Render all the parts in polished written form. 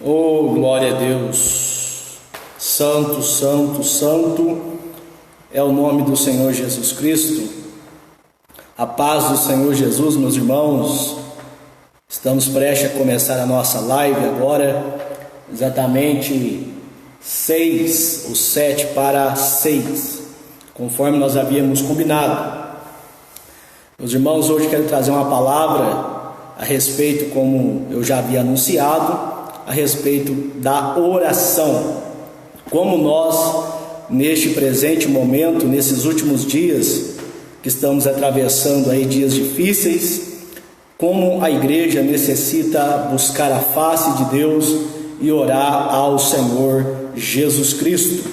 Oh, glória a Deus! Santo, santo, santo é o nome do Senhor Jesus Cristo. A paz do Senhor Jesus, meus irmãos. Estamos prestes a começar a nossa live agora, exatamente 6 ou 7 para 6, conforme nós havíamos combinado. Meus irmãos, hoje quero trazer uma palavra a respeito, como eu já havia anunciado, a respeito da oração. Como nós, neste presente momento, nesses últimos dias, que estamos atravessando aí dias difíceis, como a igreja necessita buscar a face de Deus e orar ao Senhor Jesus Cristo.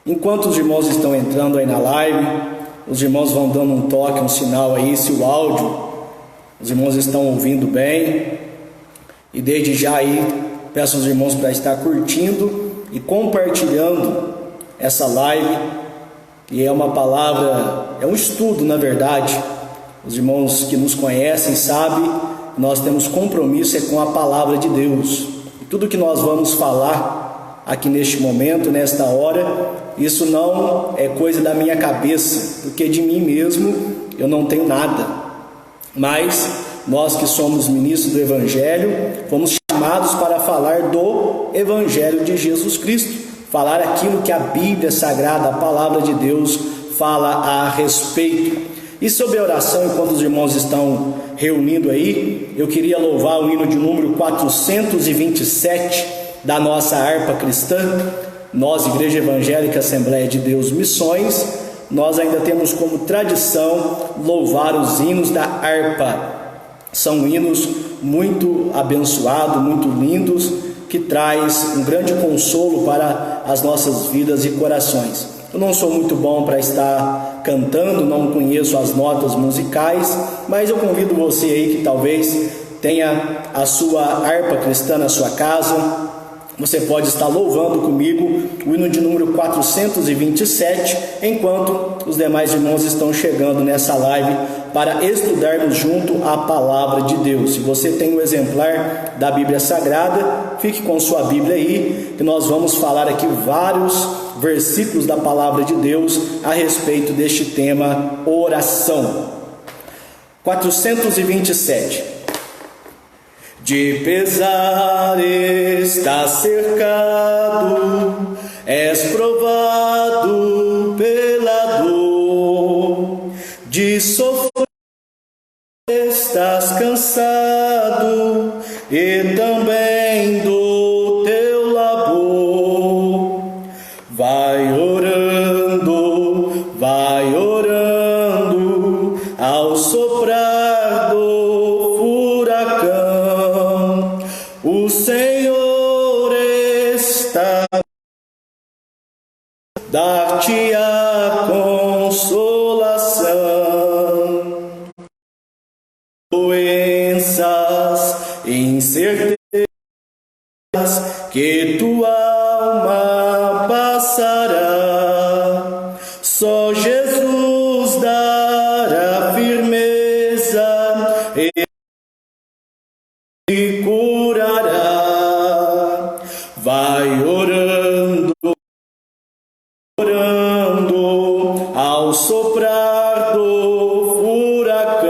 Enquanto os irmãos estão entrando aí na live, os irmãos vão dando um toque, um sinal aí, se o áudio, os irmãos estão ouvindo bem. E desde já aí, peço aos irmãos para estar curtindo e compartilhando essa live, que é uma palavra, é um estudo na verdade. Os irmãos que nos conhecem sabem que nós temos compromisso com a palavra de Deus. E tudo que nós vamos falar aqui neste momento, nesta hora, isso não é coisa da minha cabeça, porque de mim mesmo eu não tenho nada. Mas nós que somos ministros do Evangelho, fomos chamados para falar do Evangelho de Jesus Cristo, falar aquilo que a Bíblia Sagrada, a Palavra de Deus, fala a respeito. E sobre a oração, enquanto os irmãos estão reunindo aí, eu queria louvar o hino de número 427 da nossa harpa cristã. Nós, Igreja Evangélica Assembleia de Deus Missões, nós ainda temos como tradição louvar os hinos da harpa. São hinos muito abençoados, muito lindos, que traz um grande consolo para as nossas vidas e corações. Eu não sou muito bom para estar cantando, não conheço as notas musicais, mas eu convido você aí que talvez tenha a sua harpa cristã na sua casa. Você pode estar louvando comigo o hino de número 427, enquanto os demais irmãos estão chegando nessa live para estudarmos junto a palavra de Deus. Se você tem um exemplar da Bíblia Sagrada, fique com sua Bíblia aí, que nós vamos falar aqui vários versículos da palavra de Deus a respeito deste tema, oração. 427. De pesar estás cercado, és provado pela dor, de sofrer estás cansado e também do teu labor. Vai orando, ao soprar do furacão, o Senhor está dar-te-á consolação. Doenças, incertezas que tua alma passará, só Jesus dará firmeza e curará. Vai orando, ao soprar do furacão,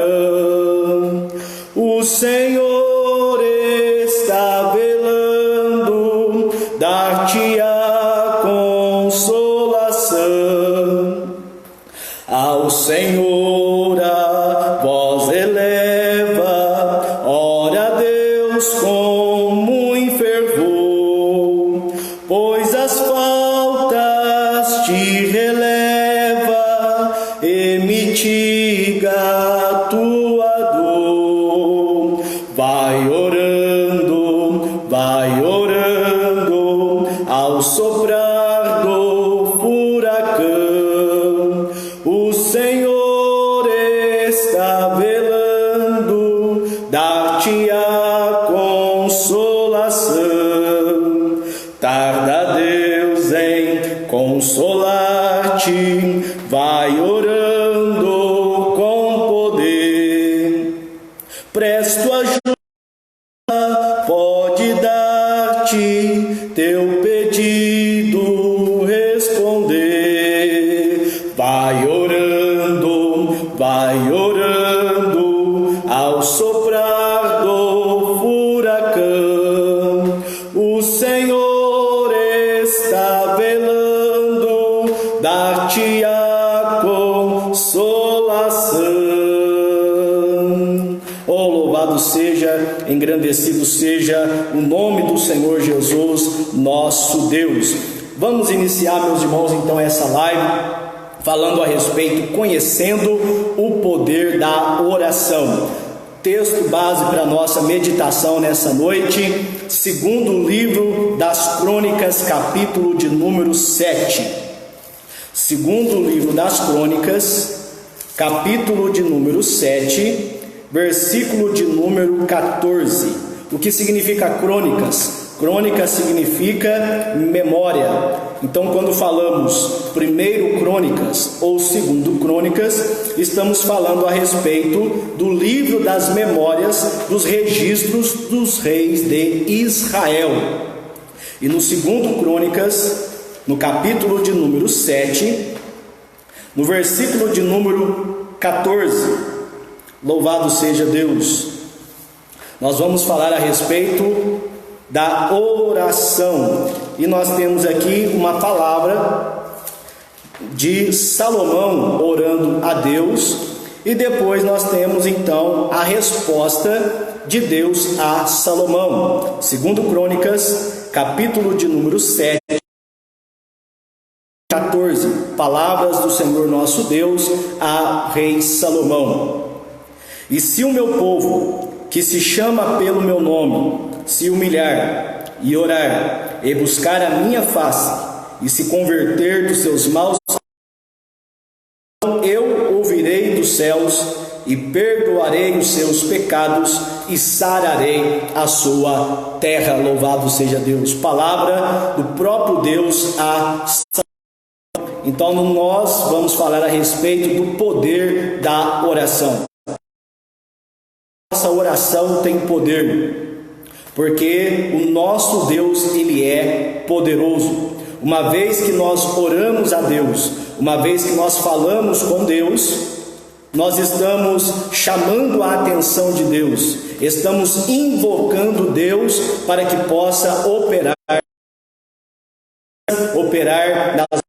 o Senhor está velando, dar-te-á consolação. Ao Senhor a voz eleva, ora a Deus com muito fervor, pois as faltas te releva e mitiga a tua dor. Vai orando, ao soprar do furacão, o Senhor está velando, dar-te-á consolação. Tarda Deus em consolar-te, vai orando com poder. Presto ajuda pode dar-te ao soprar do furacão, o Senhor está velando, dar-te-á consolação. Oh, louvado seja, engrandecido seja o nome do Senhor Jesus, nosso Deus. Vamos iniciar, meus irmãos, então essa live falando a respeito, conhecendo o poder da oração. Texto base para nossa meditação nessa noite, segundo livro das Crônicas, capítulo de número 7. Segundo livro das Crônicas, capítulo de número 7, versículo de número 14. O que significa crônicas? Crônica significa memória. Então, quando falamos primeiro Crônicas ou segundo Crônicas, estamos falando a respeito do livro das memórias dos registros dos reis de Israel. E no segundo Crônicas, no capítulo de número 7, no versículo de número 14, louvado seja Deus, nós vamos falar a respeito da oração. E nós temos aqui uma palavra de Salomão orando a Deus, e depois nós temos então a resposta de Deus a Salomão. Segundo Crônicas, capítulo de número 7, 14, palavras do Senhor nosso Deus a rei Salomão. E se o meu povo, que se chama pelo meu nome, se humilhar e orar e buscar a minha face e se converter dos seus maus, eu ouvirei dos céus e perdoarei os seus pecados e sararei a sua terra. Louvado seja Deus. Palavra do próprio Deus a Salomão. Então nós vamos falar a respeito do poder da oração. Nossa oração tem poder, porque o nosso Deus, Ele é poderoso. Uma vez que nós oramos a Deus, uma vez que nós falamos com Deus, nós estamos chamando a atenção de Deus, estamos invocando Deus para que possa operar nas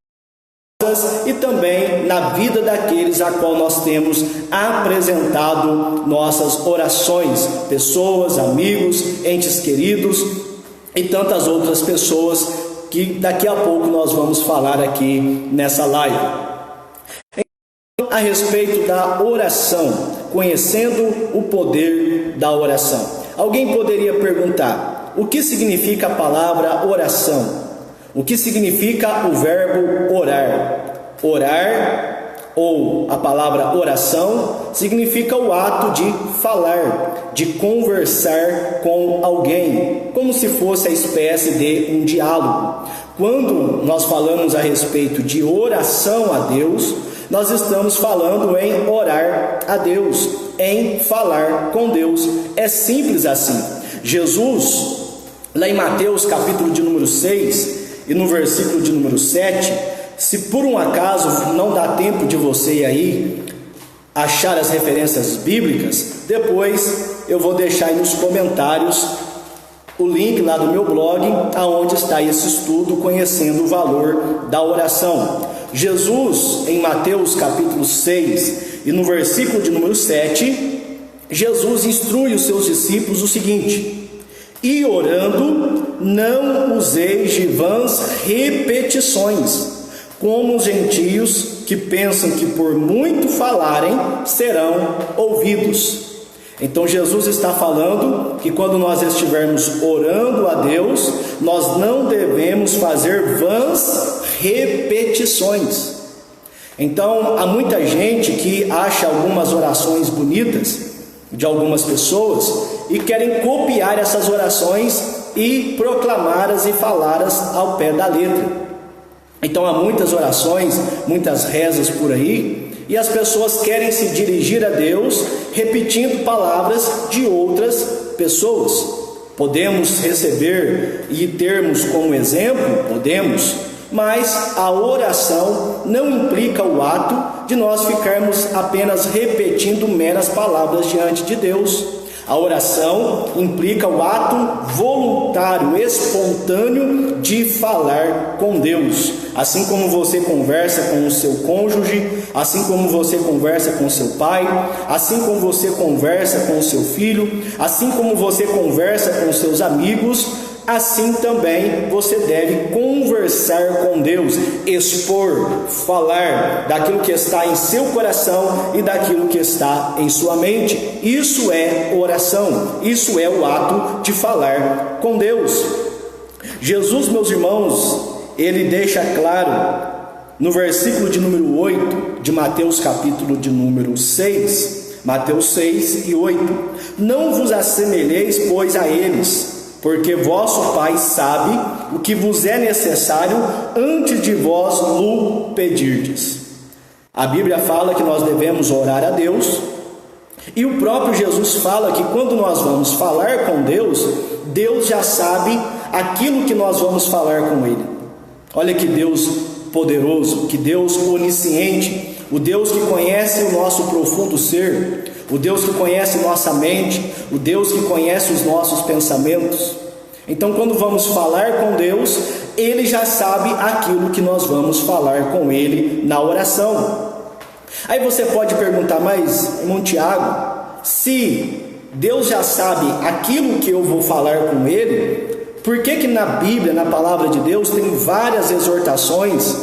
e também na vida daqueles a qual nós temos apresentado nossas orações, pessoas, amigos, entes queridos e tantas outras pessoas que daqui a pouco nós vamos falar aqui nessa live. A respeito da oração, conhecendo o poder da oração. Alguém poderia perguntar: o que significa a palavra oração? O que significa o verbo orar? Orar, ou a palavra oração, significa o ato de falar, de conversar com alguém, como se fosse a espécie de um diálogo. Quando nós falamos a respeito de oração a Deus, nós estamos falando em orar a Deus, em falar com Deus. É simples assim. Jesus, lá em Mateus capítulo de número 6, e no versículo de número 7, se por um acaso não dá tempo de você aí achar as referências bíblicas, depois eu vou deixar aí nos comentários o link lá do meu blog, aonde está esse estudo, conhecendo o valor da oração. Jesus, em Mateus capítulo 6, e no versículo de número 7, Jesus instrui os seus discípulos o seguinte: e orando, não useis de vãs repetições, como os gentios que pensam que por muito falarem serão ouvidos. Então Jesus está falando que quando nós estivermos orando a Deus, nós não devemos fazer vãs repetições. Então há muita gente que acha algumas orações bonitas de algumas pessoas e querem copiar essas orações e proclamá-las e falá-las ao pé da letra. Então há muitas orações, muitas rezas por aí, e as pessoas querem se dirigir a Deus repetindo palavras de outras pessoas. Podemos receber e termos como exemplo? Podemos, mas a oração não implica o ato de nós ficarmos apenas repetindo meras palavras diante de Deus. A oração implica o ato voluntário, espontâneo de falar com Deus. Assim como você conversa com o seu cônjuge, assim como você conversa com seu pai, assim como você conversa com o seu filho, assim como você conversa com seus amigos, assim também você deve conversar com Deus, expor, falar daquilo que está em seu coração e daquilo que está em sua mente. Isso é oração, isso é o ato de falar com Deus. Jesus, meus irmãos, ele deixa claro no versículo de número 8 de Mateus capítulo de número 6, Mateus 6 e 8: não vos assemelheis, pois, a eles, porque vosso Pai sabe o que vos é necessário antes de vós o pedirdes. A Bíblia fala que nós devemos orar a Deus, e o próprio Jesus fala que quando nós vamos falar com Deus, Deus já sabe aquilo que nós vamos falar com Ele. Olha que Deus poderoso, que Deus onisciente, o Deus que conhece o nosso profundo ser, o Deus que conhece nossa mente, o Deus que conhece os nossos pensamentos. Então, quando vamos falar com Deus, Ele já sabe aquilo que nós vamos falar com Ele na oração. Aí você pode perguntar, mas, irmão Tiago, se Deus já sabe aquilo que eu vou falar com Ele, por que na Bíblia, na palavra de Deus, tem várias exortações,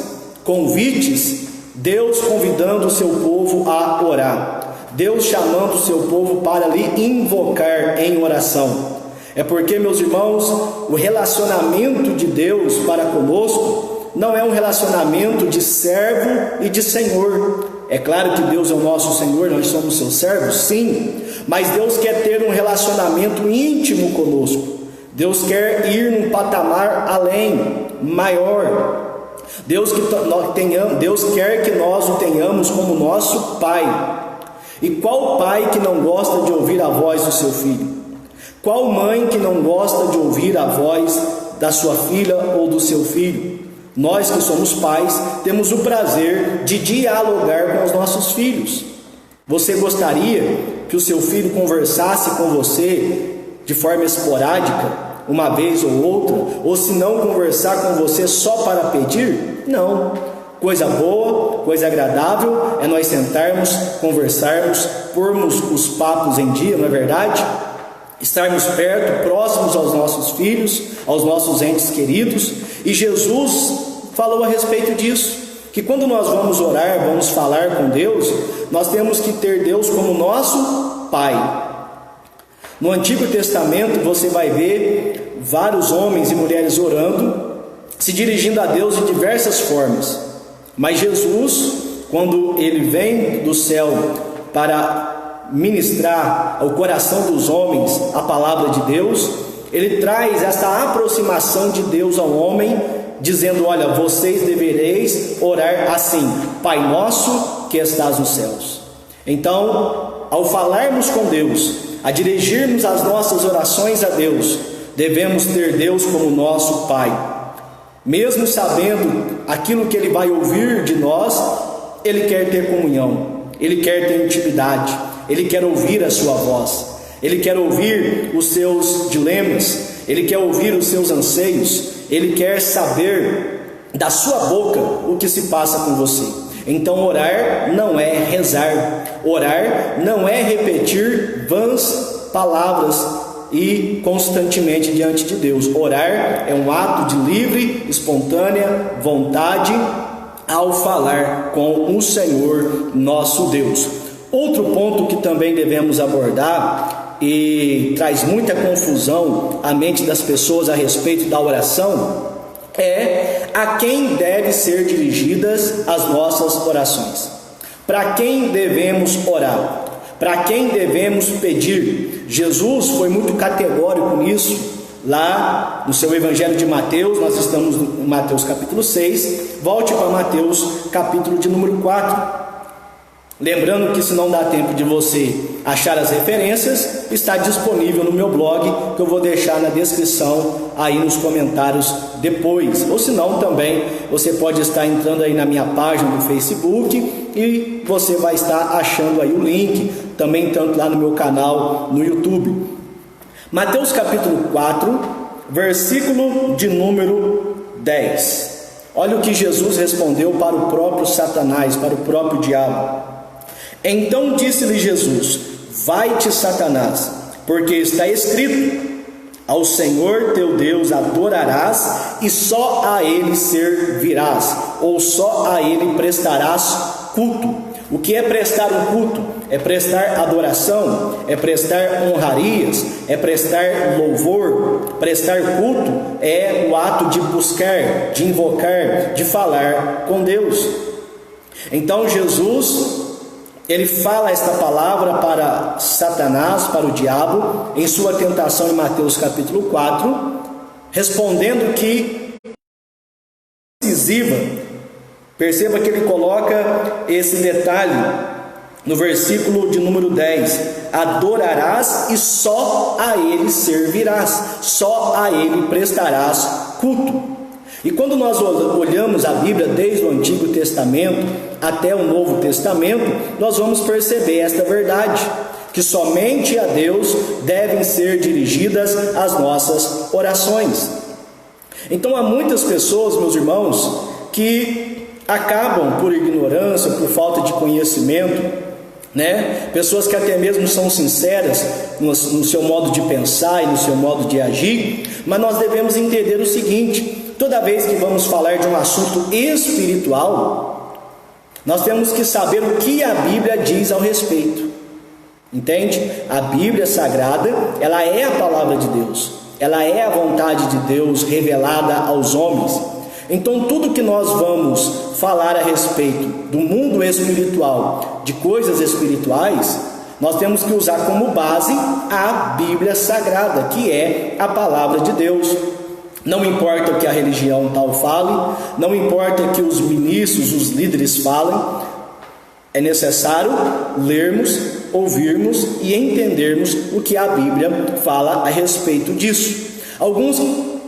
convites, Deus convidando o seu povo a orar? Deus chamando o seu povo para lhe invocar em oração. É porque, meus irmãos, o relacionamento de Deus para conosco não é um relacionamento de servo e de senhor. É claro que Deus é o nosso Senhor, nós somos seus servos, sim, mas Deus quer ter um relacionamento íntimo conosco. Deus quer ir num patamar além, maior. Deus quer que nós o tenhamos como nosso Pai. E qual pai que não gosta de ouvir a voz do seu filho? Qual mãe que não gosta de ouvir a voz da sua filha ou do seu filho? Nós que somos pais, temos o prazer de dialogar com os nossos filhos. Você gostaria que o seu filho conversasse com você de forma esporádica, uma vez ou outra, ou se não conversar com você só para pedir? Não. Coisa boa, coisa agradável é nós sentarmos, conversarmos, pormos os papos em dia, não é verdade? Estarmos perto, próximos aos nossos filhos, aos nossos entes queridos. E Jesus falou a respeito disso, que quando nós vamos orar, vamos falar com Deus, nós temos que ter Deus como nosso Pai. No Antigo Testamento você vai ver vários homens e mulheres orando, se dirigindo a Deus de diversas formas. Mas Jesus, quando Ele vem do céu para ministrar ao coração dos homens a palavra de Deus, Ele traz essa aproximação de Deus ao homem, dizendo: olha, vocês devereis orar assim: Pai nosso que estás nos céus. Então, ao falarmos com Deus, a dirigirmos as nossas orações a Deus, devemos ter Deus como nosso Pai. Mesmo sabendo aquilo que Ele vai ouvir de nós, Ele quer ter comunhão, Ele quer ter intimidade, Ele quer ouvir a sua voz, Ele quer ouvir os seus dilemas, Ele quer ouvir os seus anseios, Ele quer saber da sua boca o que se passa com você. Então orar não é rezar, orar não é repetir vãs palavras e constantemente diante de Deus. Orar é um ato de livre, espontânea vontade ao falar com o Senhor nosso Deus. Outro ponto que também devemos abordar e traz muita confusão à mente das pessoas a respeito da oração é a quem deve ser dirigidas as nossas orações. Para quem devemos orar? Para quem devemos pedir? Jesus foi muito categórico nisso, lá no seu Evangelho de Mateus. Nós estamos em Mateus capítulo 6, volte para Mateus capítulo de número 4. Lembrando que, se não dá tempo de você achar as referências, está disponível no meu blog, que eu vou deixar na descrição aí nos comentários depois. Ou se não, também você pode estar entrando aí na minha página do Facebook e você vai estar achando aí o link, também tanto lá no meu canal no YouTube. Mateus capítulo 4, versículo de número 10. Olha o que Jesus respondeu para o próprio Satanás, para o próprio diabo. Então disse-lhe Jesus: vai-te, Satanás, porque está escrito: ao Senhor teu Deus adorarás e só a Ele servirás, ou só a Ele prestarás culto. O que é prestar um culto? É prestar adoração, é prestar honrarias, é prestar louvor. Prestar culto é o ato de buscar, de invocar, de falar com Deus. Então Jesus, ele fala esta palavra para Satanás, para o diabo, em sua tentação em Mateus capítulo 4, respondendo que decisiva. Perceba que ele coloca esse detalhe no versículo de número 10: adorarás e só a Ele servirás, só a Ele prestarás culto. E quando nós olhamos a Bíblia desde o Antigo Testamento até o Novo Testamento, nós vamos perceber esta verdade, que somente a Deus devem ser dirigidas as nossas orações. Então há muitas pessoas, meus irmãos, que acabam por ignorância, por falta de conhecimento, pessoas que até mesmo são sinceras no seu modo de pensar e no seu modo de agir, mas nós devemos entender o seguinte: toda vez que vamos falar de um assunto espiritual, nós temos que saber o que a Bíblia diz ao respeito, entende? A Bíblia Sagrada, ela é a palavra de Deus, ela é a vontade de Deus revelada aos homens. Então tudo que nós vamos falar a respeito do mundo espiritual, de coisas espirituais, nós temos que usar como base a Bíblia Sagrada, que é a palavra de Deus. Não importa o que a religião tal fale, não importa o que os ministros, os líderes falem, é necessário lermos, ouvirmos e entendermos o que a Bíblia fala a respeito disso. Alguns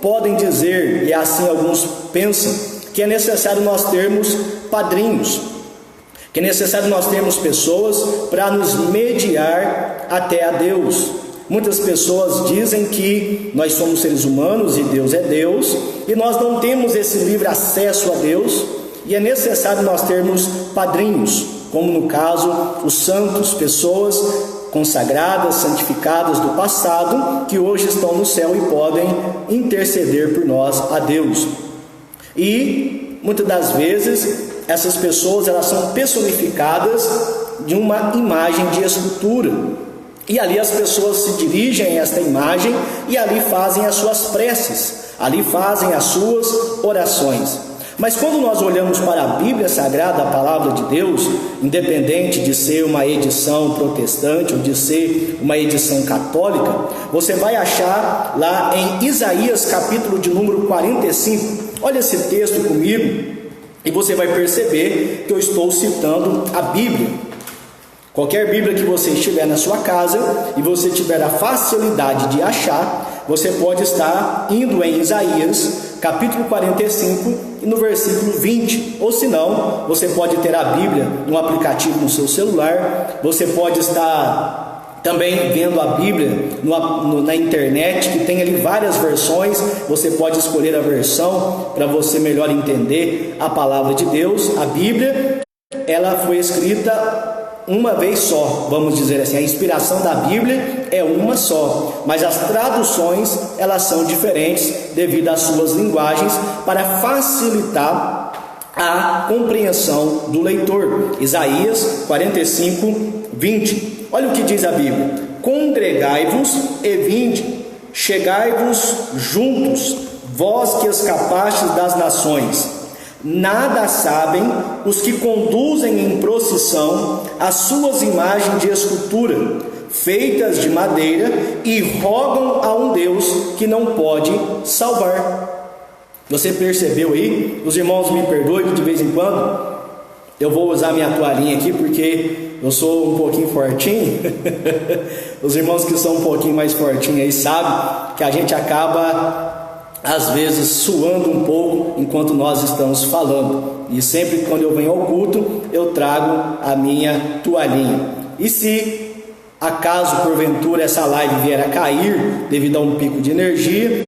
podem dizer, e assim alguns pensam, que é necessário nós termos padrinhos, que é necessário nós termos pessoas para nos mediar até a Deus. Muitas pessoas dizem que nós somos seres humanos e Deus é Deus, e nós não temos esse livre acesso a Deus, e é necessário nós termos padrinhos, como no caso os santos, pessoas consagradas, santificadas do passado, que hoje estão no céu e podem interceder por nós a Deus. E muitas das vezes essas pessoas, elas são personificadas de uma imagem de escultura, e ali as pessoas se dirigem a esta imagem e ali fazem as suas preces, ali fazem as suas orações. Mas quando nós olhamos para a Bíblia Sagrada, a palavra de Deus, independente de ser uma edição protestante ou de ser uma edição católica, você vai achar lá em Isaías capítulo de número 45. Olha esse texto comigo e você vai perceber que eu estou citando a Bíblia. Qualquer Bíblia que você estiver na sua casa e você tiver a facilidade de achar, você pode estar indo em Isaías capítulo 45 e no versículo 20, ou se não, você pode ter a Bíblia no aplicativo no seu celular, você pode estar também vendo a Bíblia na internet, que tem ali várias versões, você pode escolher a versão para você melhor entender a palavra de Deus. A Bíblia, ela foi escrita uma vez só, vamos dizer assim, a inspiração da Bíblia é uma só, mas as traduções, elas são diferentes devido às suas linguagens, para facilitar a compreensão do leitor. Isaías 45, 20, olha o que diz a Bíblia: congregai-vos e vinde, chegai-vos juntos, vós que escapastes das nações. Nada sabem os que conduzem em procissão as suas imagens de escultura, feitas de madeira, e rogam a um Deus que não pode salvar. Você percebeu aí? Os irmãos me perdoem de vez em quando Eu vou usar minha toalhinha aqui porque eu sou um pouquinho fortinho. Os irmãos que são um pouquinho mais fortinhos aí sabem que a gente acaba, às vezes, suando um pouco enquanto nós estamos falando. E sempre quando eu venho ao culto, eu trago a minha toalhinha. E se acaso, porventura, essa live vier a cair devido a um pico de energia,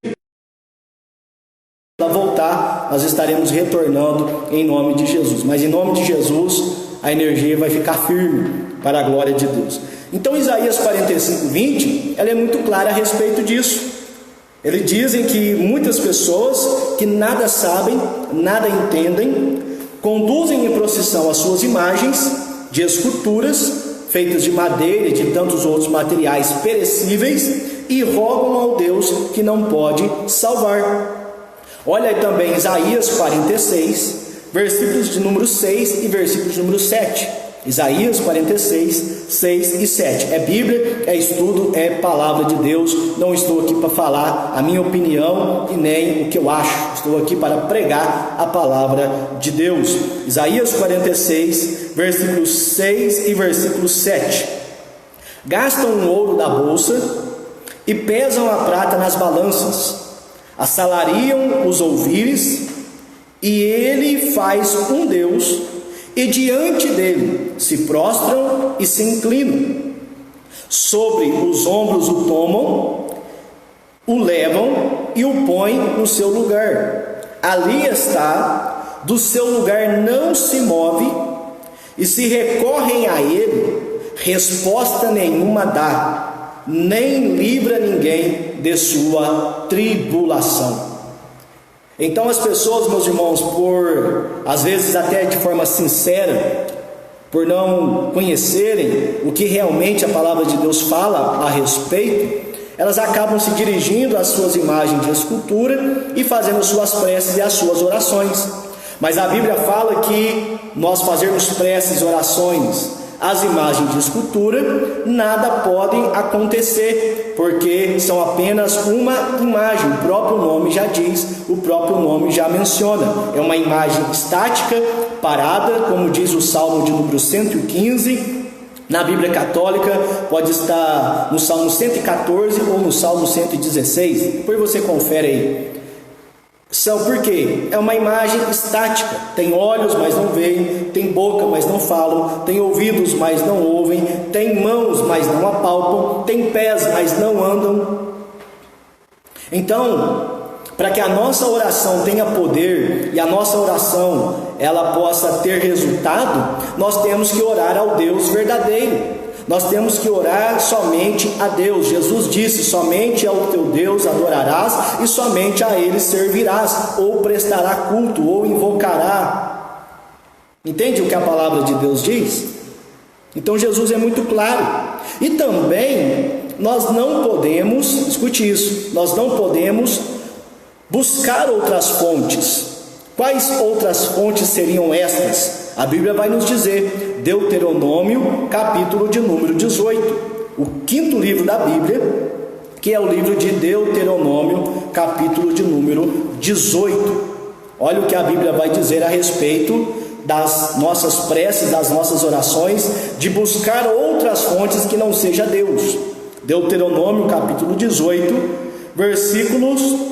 para voltar, nós estaremos retornando em nome de Jesus. Mas em nome de Jesus, a energia vai ficar firme para a glória de Deus. Então Isaías 45:20, ela é muito clara a respeito disso. Eles dizem que muitas pessoas que nada sabem, nada entendem, conduzem em procissão as suas imagens de esculturas feitas de madeira e de tantos outros materiais perecíveis e rogam ao Deus que não pode salvar. Olha aí também Isaías 46, versículos de número 6 e versículos de número 7. Isaías 46, 6 e 7. É Bíblia, é estudo, é palavra de Deus. Não estou aqui para falar a minha opinião e nem o que eu acho. Estou aqui para pregar a palavra de Deus. Isaías 46, versículos 6 e versículo 7. Gastam o ouro da bolsa e pesam a prata nas balanças. Assalariam os ouvires, e ele faz um Deus, e diante dele se prostram e se inclinam. Sobre os ombros o tomam, o levam e o põem no seu lugar. Ali está, do seu lugar não se move, e se recorrem a ele, resposta nenhuma dá, nem livra ninguém de sua tribulação. Então as pessoas, meus irmãos, às vezes até de forma sincera, por não conhecerem o que realmente a palavra de Deus fala a respeito, elas acabam se dirigindo às suas imagens de escultura e fazendo suas preces e as suas orações. Mas a Bíblia fala que nós fazermos preces e orações as imagens de escultura, nada pode acontecer, porque são apenas uma imagem. O próprio nome já diz, o próprio nome já menciona. É uma imagem estática, parada, como diz o Salmo de número 115. Na Bíblia Católica pode estar no Salmo 114 ou no Salmo 116. Depois você confere aí. Por quê? É uma imagem estática. Tem olhos, mas não veem. Tem boca, mas não falam. Tem ouvidos, mas não ouvem. Tem mãos, mas não apalpam. Tem pés, mas não andam. Então, para que a nossa oração tenha poder e a nossa oração ela possa ter resultado, nós temos que orar ao Deus verdadeiro. Nós temos que orar somente a Deus. Jesus disse: somente ao teu Deus adorarás e somente a Ele servirás, ou prestará culto, ou invocará. Entende o que a palavra de Deus diz? Então Jesus é muito claro. E também nós não podemos, escute isso, nós não podemos buscar outras fontes. Quais outras fontes seriam estas? A Bíblia vai nos dizer, Deuteronômio, capítulo de número 18, o quinto livro da Bíblia, que é o livro de Deuteronômio, capítulo de número 18. Olha o que a Bíblia vai dizer a respeito das nossas preces, das nossas orações, de buscar outras fontes que não seja Deus. Deuteronômio, capítulo 18, versículos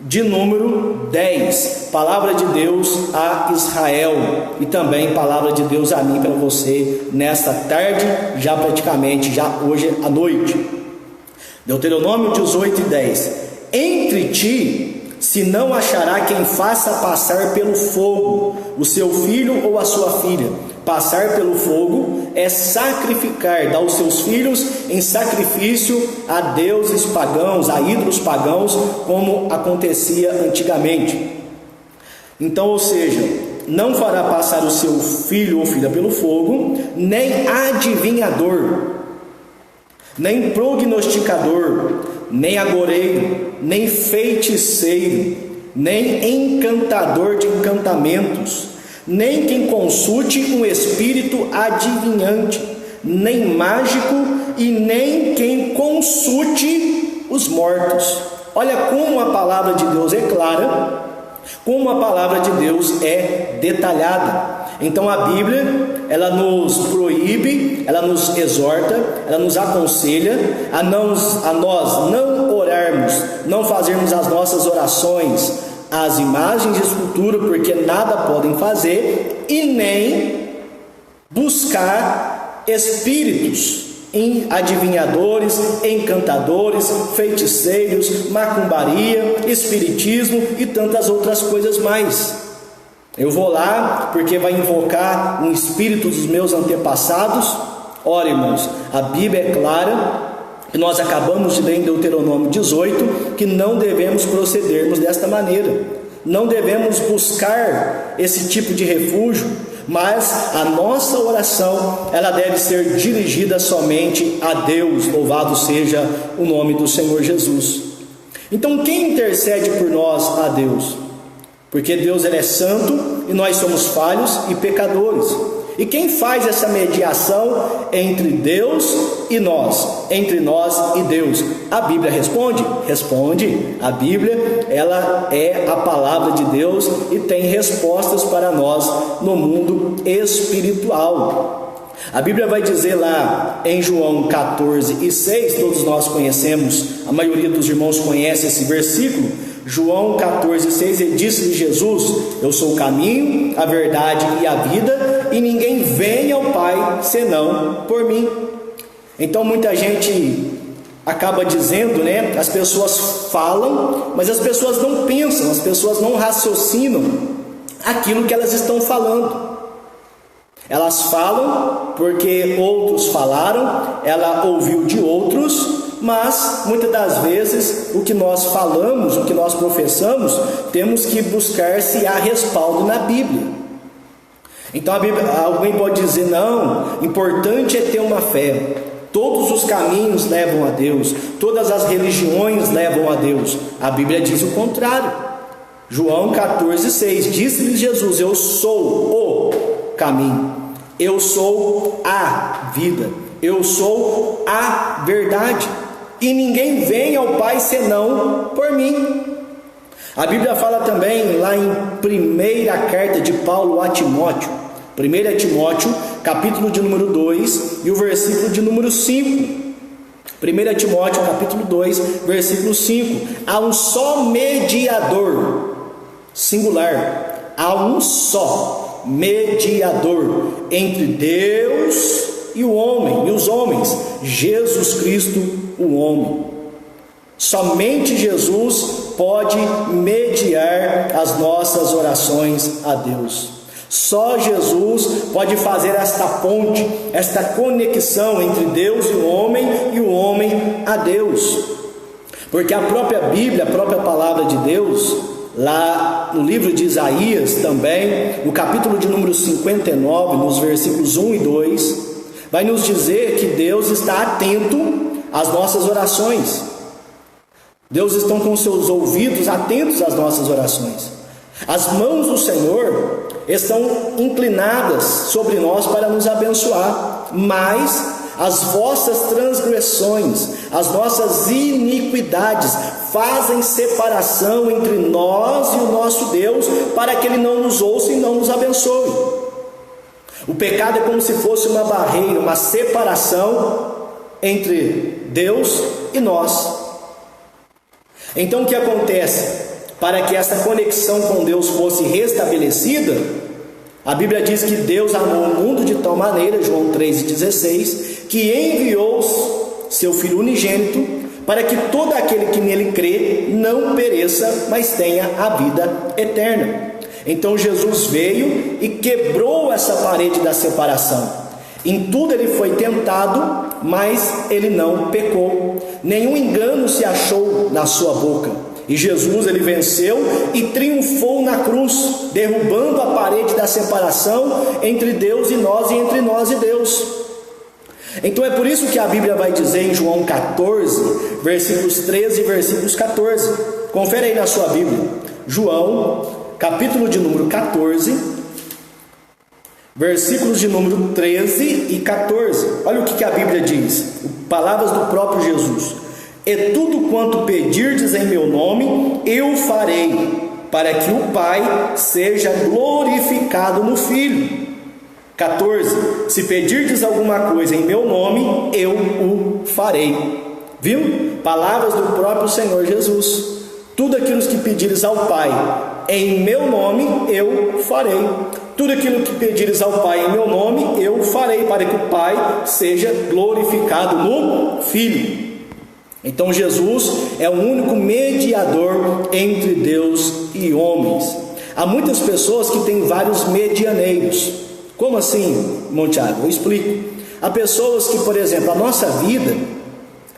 de número 10, palavra de Deus a Israel e também palavra de Deus a mim, para você, nesta tarde, já praticamente, já hoje à noite. Deuteronômio 18 e 10. Entre ti se não achará quem faça passar pelo fogo o seu filho ou a sua filha. Passar pelo fogo é sacrificar, dar os seus filhos em sacrifício a deuses pagãos, a ídolos pagãos, como acontecia antigamente. Então, ou seja, não fará passar o seu filho ou filha pelo fogo, nem adivinhador, nem prognosticador, nem agoreiro, nem feiticeiro, nem encantador de encantamentos, nem quem consulte um espírito adivinhante, nem mágico e nem quem consulte os mortos. Olha como a palavra de Deus é clara, como a palavra de Deus é detalhada. Então a Bíblia, ela nos proíbe, ela nos exorta, ela nos aconselha a nós não orarmos, não fazermos as nossas orações às imagens de escultura, porque nada podem fazer, e nem buscar espíritos, adivinhadores, encantadores, feiticeiros, macumbaria, espiritismo e tantas outras coisas mais. Eu vou lá porque vai invocar um espírito dos meus antepassados? Ora, irmãos, a Bíblia é clara, e nós acabamos de ler em Deuteronômio 18, que não devemos procedermos desta maneira, não devemos buscar esse tipo de refúgio, mas a nossa oração, ela deve ser dirigida somente a Deus, louvado seja o nome do Senhor Jesus. Então quem intercede por nós? A Deus, porque Deus, ele é santo e nós somos falhos e pecadores. E quem faz essa mediação entre Deus e nós, entre nós e Deus? A Bíblia responde? Responde. A Bíblia, ela é a palavra de Deus e tem respostas para nós no mundo espiritual. A Bíblia vai dizer lá em João 14:6, todos nós conhecemos, a maioria dos irmãos conhece esse versículo. João 14:6, ele disse-lhe Jesus: eu sou o caminho, a verdade e a vida, e ninguém vem ao Pai senão por mim. Então muita gente acaba dizendo, né? As pessoas falam, mas as pessoas não pensam, as pessoas não raciocinam aquilo que elas estão falando. Elas falam porque outros falaram, ela ouviu de outros, mas muitas das vezes o que nós falamos, o que nós professamos, temos que buscar se há respaldo na Bíblia. Então alguém pode dizer: não, importante é ter uma fé, todos os caminhos levam a Deus, todas as religiões levam a Deus. A Bíblia diz o contrário. João 14:6, disse-lhe Jesus: eu sou o caminho, eu sou a vida, eu sou a verdade, e ninguém vem ao Pai senão por mim. A Bíblia fala também lá em primeira carta de Paulo a Timóteo, 1 Timóteo, capítulo de número 2 e o versículo de número 5. 1 Timóteo, capítulo 2, versículo 5. Há um só mediador, singular, há um só mediador entre Deus e o homem, e os homens, Jesus Cristo, o homem. Somente Jesus pode mediar as nossas orações a Deus. Só Jesus pode fazer esta ponte, esta conexão entre Deus e o homem a Deus. Porque a própria Bíblia, a própria palavra de Deus, lá no livro de Isaías também, no capítulo de número 59, nos versículos 1 e 2, vai nos dizer que Deus está atento às nossas orações. Deus está com seus ouvidos atentos às nossas orações. As mãos do Senhor estão inclinadas sobre nós para nos abençoar, mas as vossas transgressões, as nossas iniquidades fazem separação entre nós e o nosso Deus, para que Ele não nos ouça e não nos abençoe. O pecado é como se fosse uma barreira, uma separação entre Deus e nós. Então o que acontece? Para que essa conexão com Deus fosse restabelecida, a Bíblia diz que Deus amou o mundo de tal maneira, João 3,16, que enviou seu Filho unigênito, para que todo aquele que nele crê não pereça, mas tenha a vida eterna. Então Jesus veio e quebrou essa parede da separação. Em tudo ele foi tentado, mas ele não pecou. Nenhum engano se achou na sua boca. E Jesus, ele venceu e triunfou na cruz, derrubando a parede da separação entre Deus e nós, e entre nós e Deus. Então é por isso que a Bíblia vai dizer em João 14, versículos 13 e versículos 14. Confere aí na sua Bíblia. João, capítulo de número 14, versículos de número 13 e 14. Olha o que a Bíblia diz, palavras do próprio Jesus: e tudo quanto pedirdes em meu nome, eu farei, para que o Pai seja glorificado no Filho. 14: se pedirdes alguma coisa em meu nome, eu o farei. Viu? Palavras do próprio Senhor Jesus. Tudo aquilo que pedires ao Pai em meu nome, eu farei. Tudo aquilo que pedires ao Pai em meu nome, eu farei, para que o Pai seja glorificado no Filho. Então Jesus é o único mediador entre Deus e homens. Há muitas pessoas que têm vários medianeiros. Como assim, irmão Tiago? Eu explico. Há pessoas que, por exemplo, a nossa vida,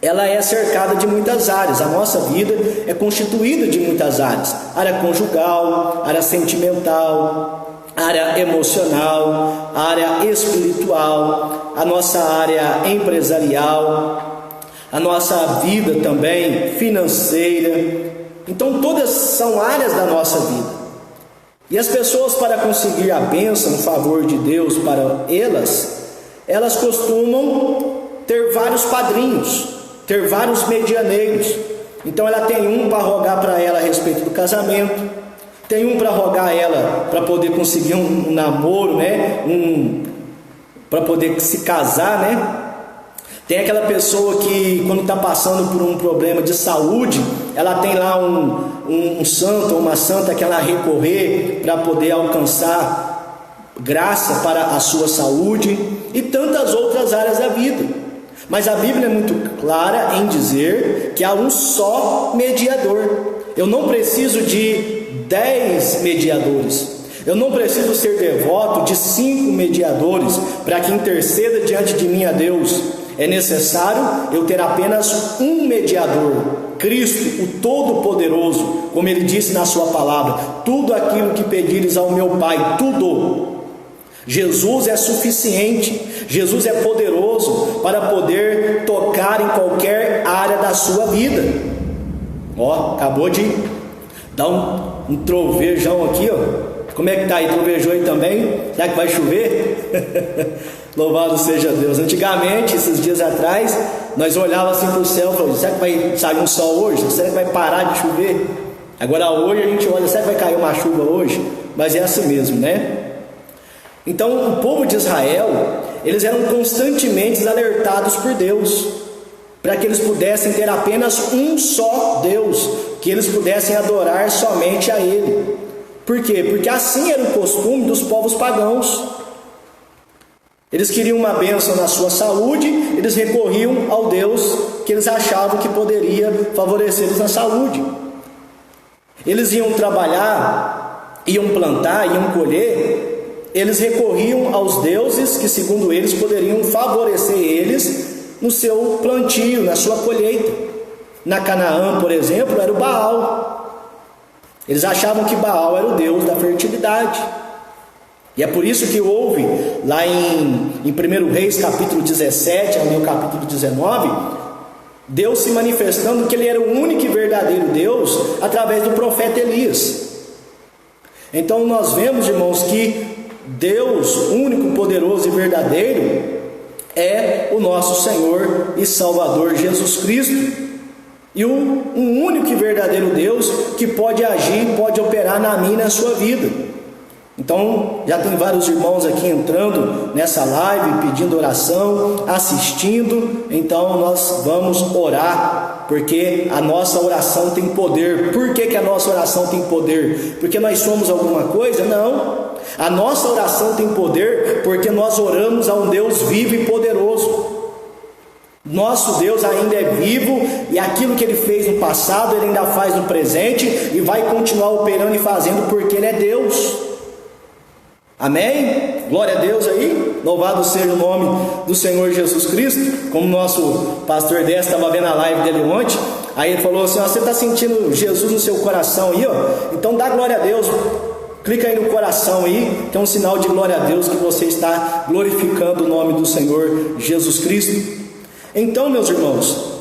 ela é cercada de muitas áreas. A nossa vida é constituída de muitas áreas: área conjugal, área sentimental, área emocional, área espiritual, a nossa área empresarial, a nossa vida também financeira. Então todas são áreas da nossa vida. E as pessoas, para conseguir a bênção, o favor de Deus para elas costumam ter vários padrinhos, ter vários medianeiros. Então ela tem um para rogar para ela a respeito do casamento, tem um para rogar a ela para poder conseguir um namoro, né? Para poder se casar, né? Tem aquela pessoa que, quando está passando por um problema de saúde, ela tem lá um santo ou uma santa que ela recorrer para poder alcançar graça para a sua saúde, e tantas outras áreas da vida. Mas a Bíblia é muito clara em dizer que há um só mediador. Eu não preciso de 10 mediadores. Eu não preciso ser devoto de 5 mediadores para que interceda diante de mim a Deus. É necessário eu ter apenas um mediador, Cristo, o Todo-Poderoso, como Ele disse na sua palavra: tudo aquilo que pedires ao meu Pai, tudo. Jesus é suficiente, Jesus é poderoso para poder tocar em qualquer área da sua vida. Ó, acabou de dar um trovejão aqui, ó. Como é que tá aí? Trovejou aí também? Será que vai chover? Louvado seja Deus. Antigamente, esses dias atrás, nós olhávamos assim para o céu e falávamos: será que vai sair um sol hoje? Será que vai parar de chover? Agora hoje a gente olha: será que vai cair uma chuva hoje? Mas é assim mesmo, né? Então o povo de Israel, eles eram constantemente alertados por Deus, para que eles pudessem ter apenas um só Deus, que eles pudessem adorar somente a Ele. Por quê? Porque assim era o costume dos povos pagãos. Eles queriam uma bênção na sua saúde, eles recorriam ao Deus que eles achavam que poderia favorecer-los na saúde. Eles iam trabalhar, iam plantar, iam colher, eles recorriam aos deuses que, segundo eles, poderiam favorecer eles no seu plantio, na sua colheita. Na Canaã, por exemplo, era o Baal. Eles achavam que Baal era o deus da fertilidade. E é por isso que houve, lá em 1 Reis, capítulo 17, ao capítulo 19, Deus se manifestando que Ele era o único e verdadeiro Deus, através do profeta Elias. Então nós vemos, irmãos, que Deus, único, poderoso e verdadeiro, é o nosso Senhor e Salvador Jesus Cristo. E um único e verdadeiro Deus que pode agir, pode operar na minha e na sua vida. Então, já tem vários irmãos aqui entrando nessa live, pedindo oração, assistindo. Então, nós vamos orar, porque a nossa oração tem poder. Por que a nossa oração tem poder? Porque nós somos alguma coisa? Não. A nossa oração tem poder porque nós oramos a um Deus vivo e poderoso. Nosso Deus ainda é vivo, e aquilo que Ele fez no passado, Ele ainda faz no presente, e vai continuar operando e fazendo, porque Ele é Deus. Amém? Glória a Deus aí. Louvado seja o nome do Senhor Jesus Cristo. Como o nosso pastor Décio estava vendo a live dele ontem, aí ele falou assim: ó, você está sentindo Jesus no seu coração aí, ó? Então dá glória a Deus. Clica aí no coração aí, que é um sinal de glória a Deus, que você está glorificando o nome do Senhor Jesus Cristo. Então, meus irmãos,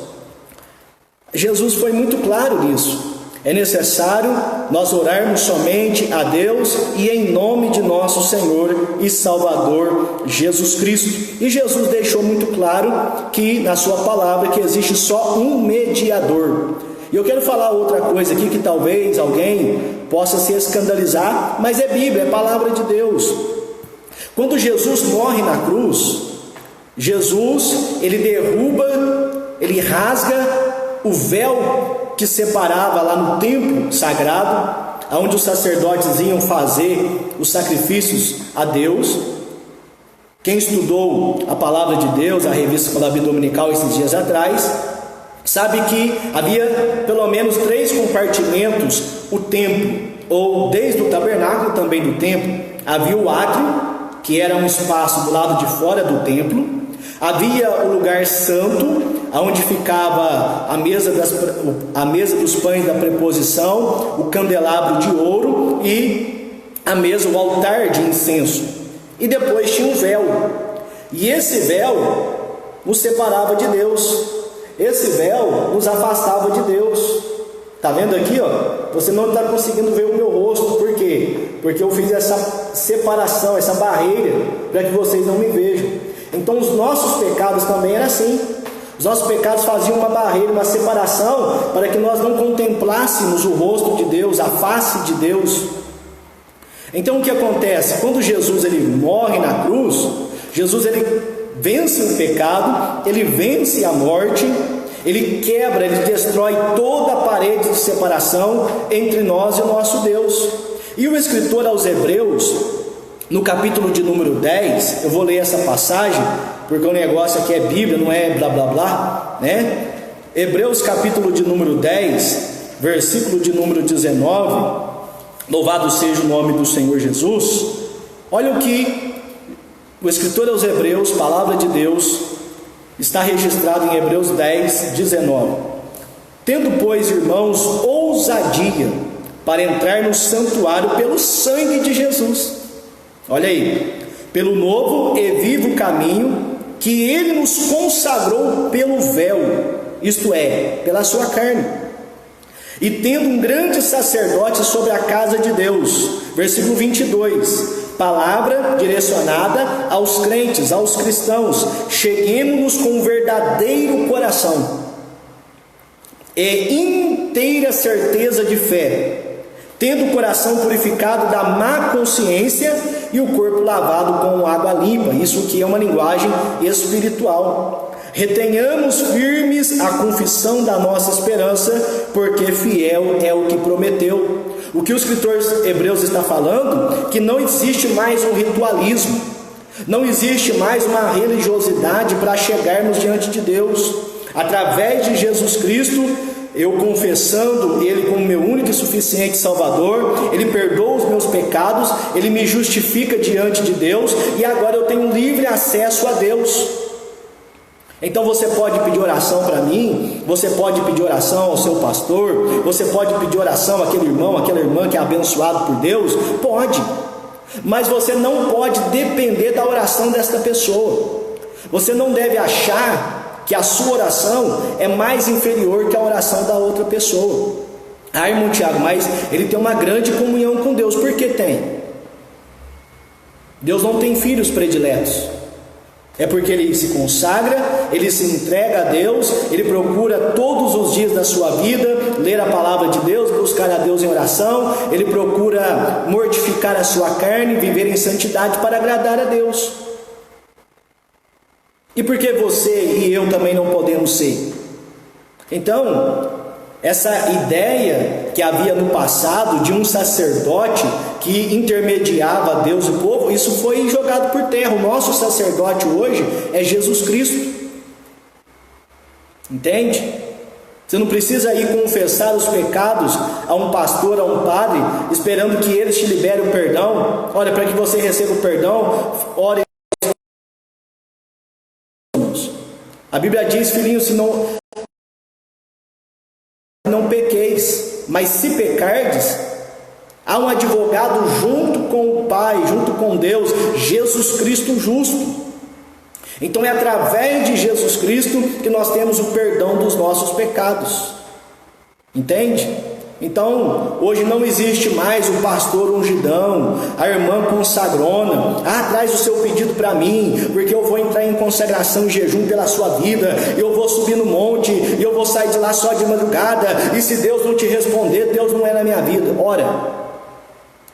Jesus foi muito claro nisso. É necessário nós orarmos somente a Deus e em nome de nosso Senhor e Salvador Jesus Cristo. E Jesus deixou muito claro que na sua palavra que existe só um mediador. E eu quero falar outra coisa aqui que talvez alguém possa se escandalizar, mas é Bíblia, é palavra de Deus. Quando Jesus morre na cruz, Jesus, ele derruba, ele rasga o véu que separava lá no templo sagrado, onde os sacerdotes iam fazer os sacrifícios a Deus. Quem estudou a palavra de Deus, a revista Palavra Dominical esses dias atrás, sabe que havia pelo menos 3 compartimentos o templo, ou desde o tabernáculo também do templo. Havia o átrio, que era um espaço do lado de fora do templo. Havia o lugar santo, onde ficava a mesa dos pães da preposição, o candelabro de ouro e a mesa, o altar de incenso. E depois tinha um véu, e esse véu nos separava de Deus, esse véu nos afastava de Deus. Está vendo aqui, ó? Você não está conseguindo ver o meu rosto, por quê? Porque eu fiz essa separação, essa barreira, para que vocês não me vejam. Então os nossos pecados também eram assim. Os nossos pecados faziam uma barreira, uma separação, para que nós não contemplássemos o rosto de Deus, a face de Deus. Então o que acontece? Quando Jesus ele morre na cruz, Jesus ele vence o pecado, ele vence a morte, ele quebra, ele destrói toda a parede de separação entre nós e o nosso Deus. E o escritor aos Hebreus, no capítulo de número 10, eu vou ler essa passagem, porque o negócio aqui é Bíblia, não é blá blá blá, né? Hebreus capítulo de número 10, versículo de número 19, louvado seja o nome do Senhor Jesus. Olha o que o escritor aos Hebreus, palavra de Deus, está registrado em Hebreus 10, 19. Tendo, pois, irmãos, ousadia para entrar no santuário pelo sangue de Jesus. Olha aí, pelo novo e vivo caminho que ele nos consagrou pelo véu, isto é, pela sua carne. E tendo um grande sacerdote sobre a casa de Deus, versículo 22, palavra direcionada aos crentes, aos cristãos, cheguemos-nos com um verdadeiro coração e inteira certeza de fé, tendo o coração purificado da má consciência e o corpo lavado com água limpa. Isso aqui é uma linguagem espiritual. Retenhamos firmes a confissão da nossa esperança, porque fiel é o que prometeu. O que o escritor Hebreus está falando, que não existe mais um ritualismo, não existe mais uma religiosidade para chegarmos diante de Deus. Através de Jesus Cristo, eu confessando Ele como meu único e suficiente Salvador, Ele perdoa os meus pecados, Ele me justifica diante de Deus, e agora eu tenho livre acesso a Deus. Então você pode pedir oração para mim, você pode pedir oração ao seu pastor, você pode pedir oração àquele irmão, àquela irmã que é abençoado por Deus, pode, mas você não pode depender da oração desta pessoa. Você não deve achar que a sua oração é mais inferior que a oração da outra pessoa. Ah, irmão Tiago, mas ele tem uma grande comunhão com Deus. Por que tem? Deus não tem filhos prediletos. É porque ele se consagra, ele se entrega a Deus, ele procura todos os dias da sua vida ler a palavra de Deus, buscar a Deus em oração, ele procura mortificar a sua carne, viver em santidade para agradar a Deus. E por que você e eu também não podemos ser? Então, essa ideia que havia no passado de um sacerdote que intermediava Deus e o povo, isso foi jogado por terra. O nosso sacerdote hoje é Jesus Cristo. Entende? Você não precisa ir confessar os pecados a um pastor, a um padre, esperando que eles te liberem o perdão. Olha, para que você receba o perdão, ore. A Bíblia diz, filhinhos, se não pequeis, mas se pecardes, há um advogado junto com o Pai, junto com Deus, Jesus Cristo justo. Então é através de Jesus Cristo que nós temos o perdão dos nossos pecados. Entende? Então, hoje não existe mais o pastor ungidão, a irmã consagrona. Ah, traz o seu pedido para mim, porque eu vou entrar em consagração e jejum pela sua vida. Eu vou subir no monte, e eu vou sair de lá só de madrugada. E se Deus não te responder, Deus não é na minha vida. Ora,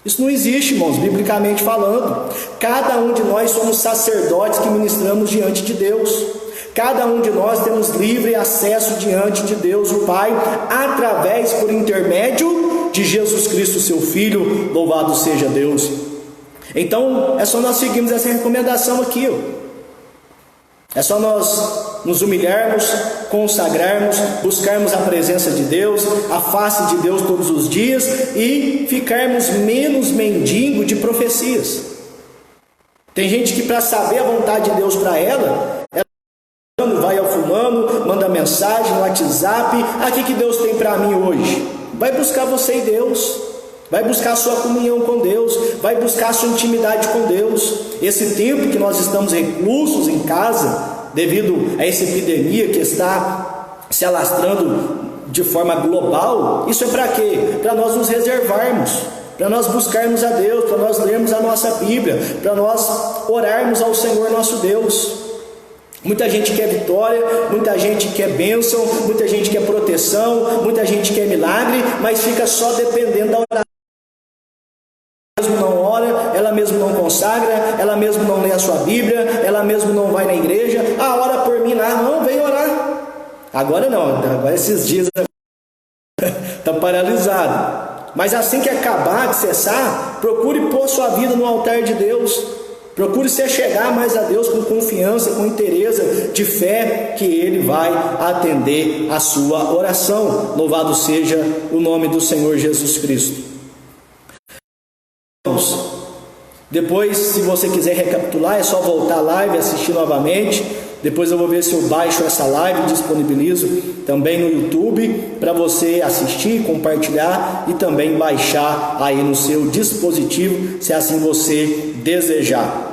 Isso não existe, irmãos, biblicamente falando. Cada um de nós somos sacerdotes que ministramos diante de Deus. Cada um de nós temos livre acesso diante de Deus, o Pai, através, por intermédio de Jesus Cristo, seu Filho, louvado seja Deus. Então, é só nós seguirmos essa recomendação aqui, ó. É só nós nos humilharmos, consagrarmos, buscarmos a presença de Deus, a face de Deus todos os dias e ficarmos menos mendigo de profecias. Tem gente que, para saber a vontade de Deus para ela vai ao fulano, manda mensagem no WhatsApp: o que Deus tem para mim hoje? Vai buscar você e Deus, vai buscar a sua comunhão com Deus, vai buscar a sua intimidade com Deus. Esse tempo que nós estamos reclusos em casa, devido a essa epidemia que está se alastrando de forma global, isso é para quê? Para nós nos reservarmos, para nós buscarmos a Deus, para nós lermos a nossa Bíblia, para nós orarmos ao Senhor nosso Deus. Muita gente quer vitória, muita gente quer bênção, muita gente quer proteção, muita gente quer milagre, mas fica só dependendo da oração. Ela mesmo não ora, ela mesmo não consagra, ela mesmo não lê a sua Bíblia, ela mesmo não vai na igreja. Ora por mim lá, não, vem orar. Agora não, agora esses dias está paralisado. Mas assim que acabar, que cessar, procure pôr sua vida no altar de Deus. Procure se achegar mais a Deus com confiança, com interesse, de fé, que Ele vai atender a sua oração. Louvado seja o nome do Senhor Jesus Cristo. Depois, se você quiser recapitular, é só voltar à live e assistir novamente. Depois eu vou ver se eu baixo essa live e disponibilizo também no YouTube para você assistir, compartilhar e também baixar aí no seu dispositivo, se assim você desejar.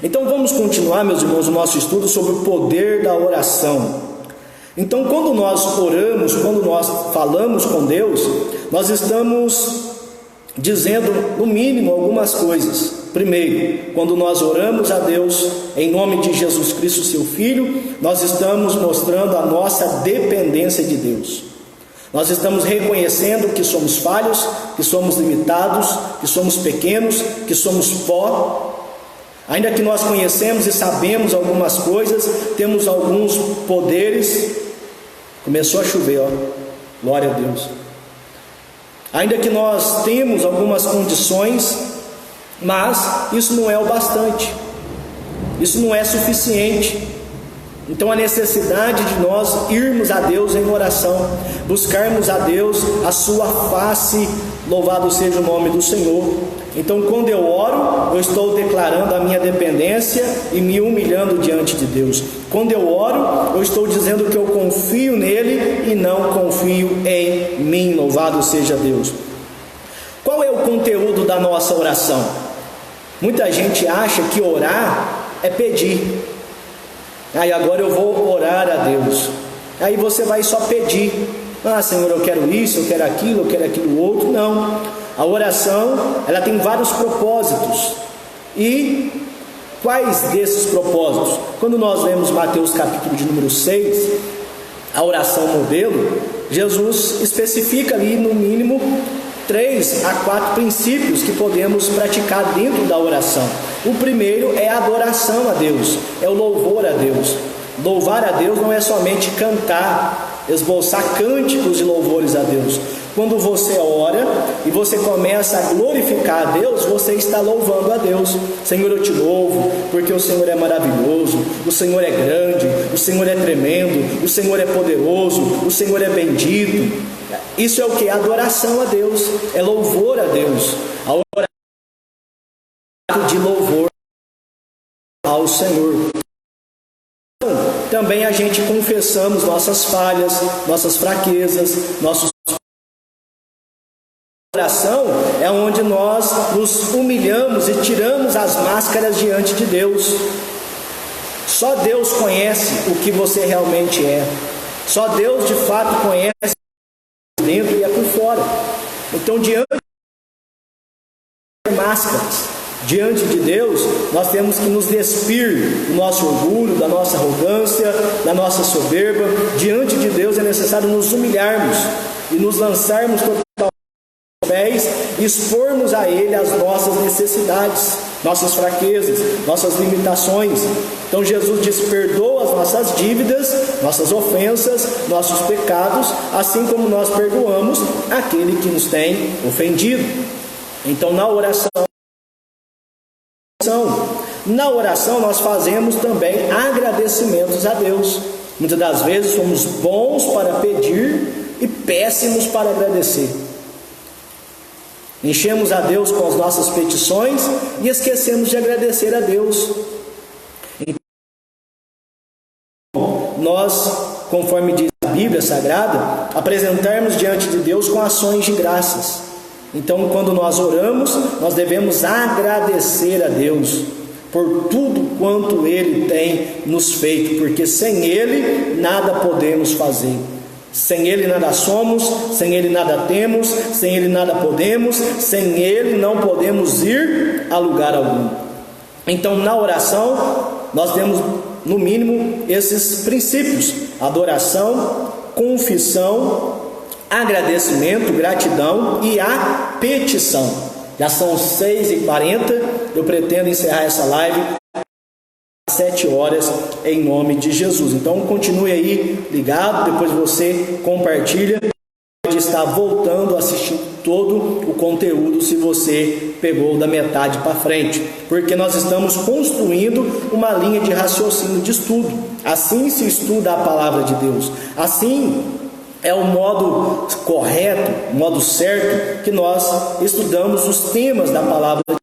Então vamos continuar, meus irmãos, o nosso estudo sobre o poder da oração. Então, quando nós oramos, quando nós falamos com Deus, nós estamos dizendo, no mínimo, algumas coisas. Primeiro, quando nós oramos a Deus em nome de Jesus Cristo, seu Filho, nós estamos mostrando a nossa dependência de Deus. Nós estamos reconhecendo que somos falhos, que somos limitados, que somos pequenos, que somos pó. Ainda que nós conhecemos e sabemos algumas coisas, temos alguns poderes. Começou a chover, ó. Glória a Deus. Ainda que nós temos algumas condições, mas isso não é o bastante, isso não é suficiente. Então a necessidade de nós irmos a Deus em oração, buscarmos a Deus a sua face, louvado seja o nome do Senhor. Então quando eu oro, eu estou declarando a minha dependência e me humilhando diante de Deus. Quando eu oro, eu estou dizendo que eu confio nele e não confio em mim, louvado seja Deus. Qual é o conteúdo da nossa oração? Muita gente acha que orar é pedir. Aí agora eu vou orar a Deus. Aí você vai só pedir. Senhor, eu quero isso, eu quero aquilo outro. Não. A oração, ela tem vários propósitos. E quais desses propósitos? Quando nós lemos Mateus capítulo de número 6, a oração modelo, Jesus especifica ali no mínimo 3 a 4 princípios que podemos praticar dentro da oração. O primeiro é a adoração a Deus, é o louvor a Deus. Louvar a Deus não é somente cantar, esboçar cânticos de louvores a Deus. Quando você ora e você começa a glorificar a Deus, você está louvando a Deus. Senhor, eu te louvo, porque o Senhor é maravilhoso, o Senhor é grande, o Senhor é tremendo, o Senhor é poderoso, o Senhor é bendito. Isso é o que? Adoração a Deus, é louvor a Deus. A oração de louvor ao Senhor. Também a gente confessamos nossas falhas, nossas fraquezas, nossos. A oração é onde nós nos humilhamos e tiramos as máscaras diante de Deus. Só Deus conhece o que você realmente é. Só Deus de fato conhece dentro e é por fora. Então, diante de máscaras, diante de Deus, nós temos que nos despir do nosso orgulho, da nossa arrogância, da nossa soberba. Diante de Deus é necessário nos humilharmos e nos lançarmos totalmente pés e expormos a Ele as nossas necessidades, nossas fraquezas, nossas limitações. Então Jesus diz: perdoa as nossas dívidas, nossas ofensas, nossos pecados, assim como nós perdoamos aquele que nos tem ofendido. Então na oração nós fazemos também agradecimentos a Deus. Muitas das vezes somos bons para pedir e péssimos para agradecer. Enchemos a Deus com as nossas petições e esquecemos de agradecer a Deus. Então, nós, conforme diz a Bíblia Sagrada, apresentarmos diante de Deus com ações de graças. Então, quando nós oramos, nós devemos agradecer a Deus por tudo quanto Ele tem nos feito, porque sem Ele nada podemos fazer. Sem Ele nada somos, sem Ele nada temos, sem Ele nada podemos, sem Ele não podemos ir a lugar algum. Então, na oração, nós temos no mínimo esses princípios: adoração, confissão, agradecimento, gratidão e a petição. Já são 6h40, eu pretendo encerrar essa live às 7 horas em nome de Jesus. Então continue aí ligado, depois você compartilha, pode estar voltando a assistir todo o conteúdo se você pegou da metade para frente, porque nós estamos construindo uma linha de raciocínio de estudo. Assim se estuda a palavra de Deus, assim é o modo correto, o modo certo que nós estudamos os temas da palavra de Deus.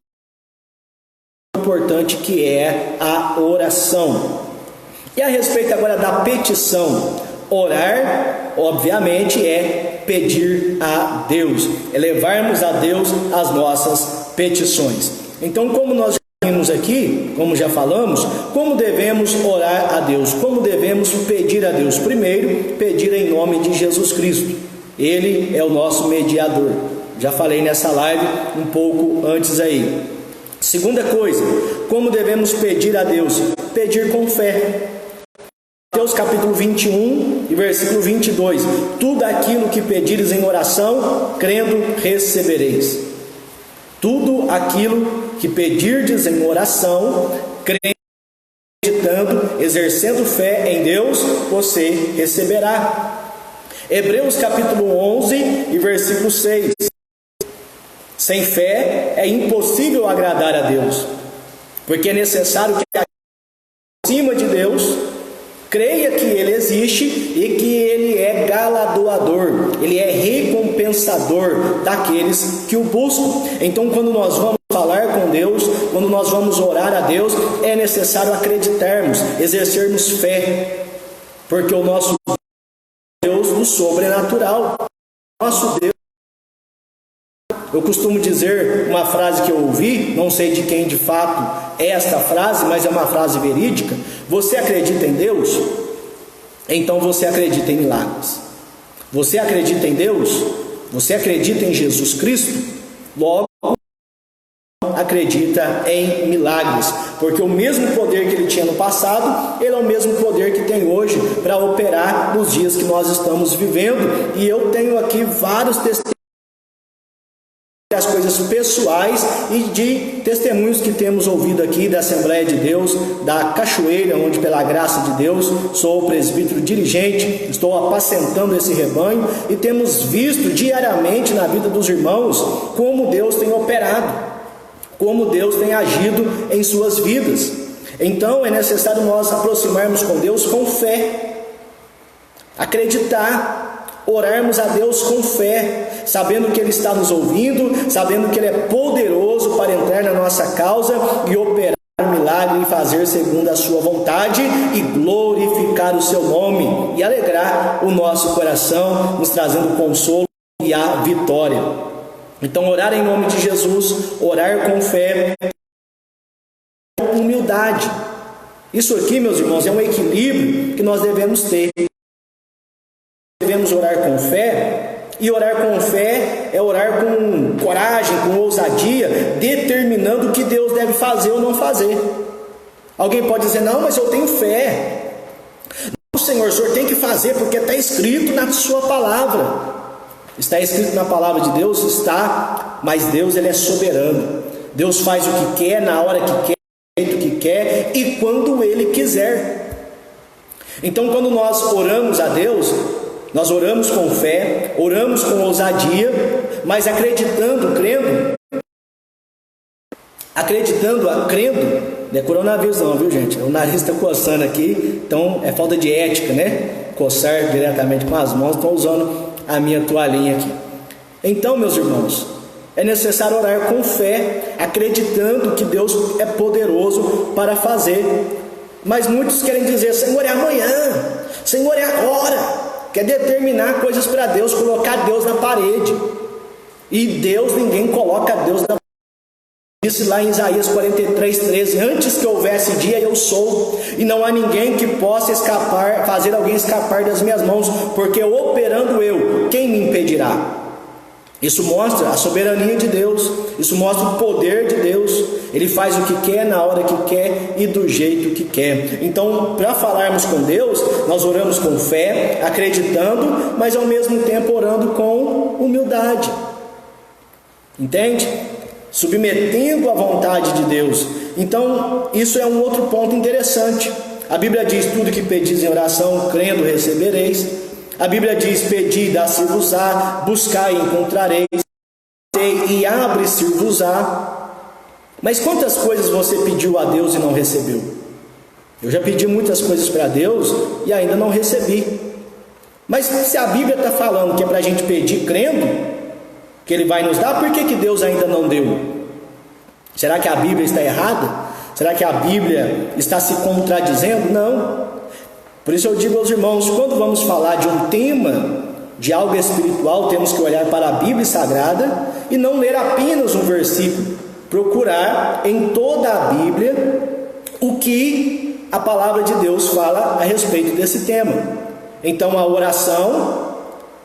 Importante que é a oração. E a respeito agora da petição, orar, obviamente, é pedir a Deus, é levarmos a Deus as nossas petições. Então, como nós vimos aqui, como já falamos, como devemos orar a Deus, como devemos pedir a Deus? Primeiro, pedir em nome de Jesus Cristo. Ele é o nosso mediador. Já falei nessa live um pouco antes aí. Segunda coisa, como devemos pedir a Deus? Pedir com fé. Mateus capítulo 21 e versículo 22. Tudo aquilo que pedires em oração, crendo, recebereis. Tudo aquilo que pedirdes em oração, crendo, acreditando, exercendo fé em Deus, você receberá. Hebreus capítulo 11 e versículo 6. Sem fé é impossível agradar a Deus, porque é necessário que acima de Deus creia que Ele existe e que Ele é galardoador, Ele é recompensador daqueles que o buscam. Então, quando nós vamos falar com Deus, quando nós vamos orar a Deus, é necessário acreditarmos, exercermos fé, porque o nosso Deus do sobrenatural, nosso Deus. Eu costumo dizer uma frase que eu ouvi, não sei de quem de fato é esta frase, mas é uma frase verídica: você acredita em Deus? Então você acredita em milagres. Você acredita em Deus? Você acredita em Jesus Cristo? Logo, acredita em milagres, porque o mesmo poder que Ele tinha no passado, Ele é o mesmo poder que tem hoje para operar nos dias que nós estamos vivendo. E eu tenho aqui vários testemunhos das coisas pessoais e de testemunhos que temos ouvido aqui da Assembleia de Deus, da Cachoeira, onde pela graça de Deus sou o presbítero dirigente, estou apacentando esse rebanho, e temos visto diariamente na vida dos irmãos como Deus tem operado, como Deus tem agido em suas vidas. Então é necessário nós aproximarmos com Deus com fé, acreditar, orarmos a Deus com fé, sabendo que Ele está nos ouvindo, sabendo que Ele é poderoso para entrar na nossa causa e operar um milagre e fazer segundo a sua vontade e glorificar o seu nome e alegrar o nosso coração, nos trazendo consolo e a vitória. Então, orar em nome de Jesus, orar com fé, humildade. Isso aqui, meus irmãos, é um equilíbrio que nós devemos ter. Devemos orar com fé, e orar com fé é orar com coragem, com ousadia, determinando o que Deus deve fazer ou não fazer. Alguém pode dizer: não, mas eu tenho fé. Não, Senhor, o Senhor tem que fazer porque está escrito na sua palavra. Está escrito na palavra de Deus? Está, mas Deus ele é soberano. Deus faz o que quer, na hora que quer, do jeito que quer e quando Ele quiser. Então, quando nós oramos a Deus, nós oramos com fé, oramos com ousadia, mas acreditando, crendo, não é coronavírus não, viu gente? O nariz está coçando aqui, então é falta de ética, né? Coçar diretamente com as mãos, estou usando a minha toalhinha aqui. Então, meus irmãos, é necessário orar com fé, acreditando que Deus é poderoso para fazer. Mas muitos querem dizer: Senhor, é amanhã, Senhor, é agora. Quer determinar coisas para Deus, colocar Deus na parede. E Deus, ninguém coloca Deus na parede. Disse lá em Isaías 43:13: antes que houvesse dia, eu sou, e não há ninguém que possa escapar, fazer alguém escapar das minhas mãos, porque operando eu, quem me impedirá? Isso mostra a soberania de Deus, isso mostra o poder de Deus. Ele faz o que quer, na hora que quer e do jeito que quer. Então, para falarmos com Deus, nós oramos com fé, acreditando, mas ao mesmo tempo orando com humildade. Entende? Submetendo à vontade de Deus. Então, isso é um outro ponto interessante. A Bíblia diz: tudo que pedis em oração, crendo, recebereis. A Bíblia diz: pedi, dá-se-vos-á, buscai e encontrareis, e abre-se-vos-á. Mas quantas coisas você pediu a Deus e não recebeu? Eu já pedi muitas coisas para Deus e ainda não recebi. Mas se a Bíblia está falando que é para a gente pedir crendo, que Ele vai nos dar, por que Deus ainda não deu? Será que a Bíblia está errada? Será que a Bíblia está se contradizendo? Não. Por isso eu digo aos irmãos, quando vamos falar de um tema, de algo espiritual, temos que olhar para a Bíblia Sagrada e não ler apenas um versículo. Procurar em toda a Bíblia o que a palavra de Deus fala a respeito desse tema. Então a oração,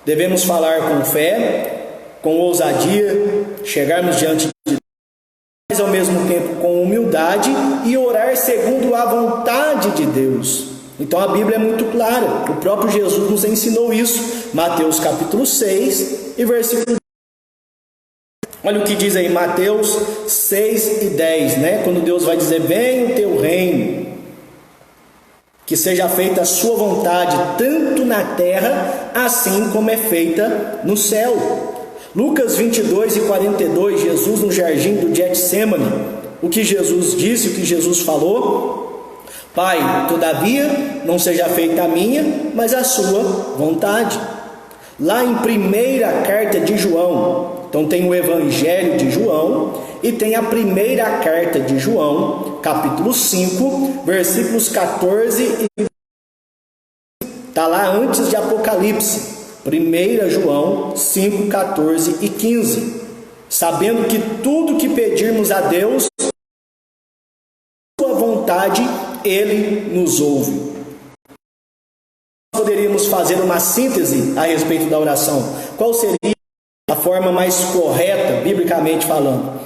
devemos falar com fé, com ousadia, chegarmos diante de Deus, mas ao mesmo tempo com humildade e orar segundo a vontade de Deus. Então a Bíblia é muito clara, o próprio Jesus nos ensinou isso. Mateus capítulo 6 e versículo 10. Olha o que diz aí, Mateus 6 e 10, né? Quando Deus vai dizer: venha o teu reino, que seja feita a sua vontade, tanto na terra, assim como é feita no céu. Lucas 22 e 42, Jesus no jardim do Getsêmani, o que Jesus disse, o que Jesus falou: Pai, todavia, não seja feita a minha, mas a sua vontade. Lá em primeira carta de João, então tem o Evangelho de João e tem a primeira carta de João, capítulo 5, versículos 14 e... está lá antes de Apocalipse. 1 João 5, 14 e 15. Sabendo que tudo que pedirmos a Deus, sua vontade, Ele nos ouve. Poderíamos fazer uma síntese a respeito da oração. Qual seria a forma mais correta, biblicamente falando?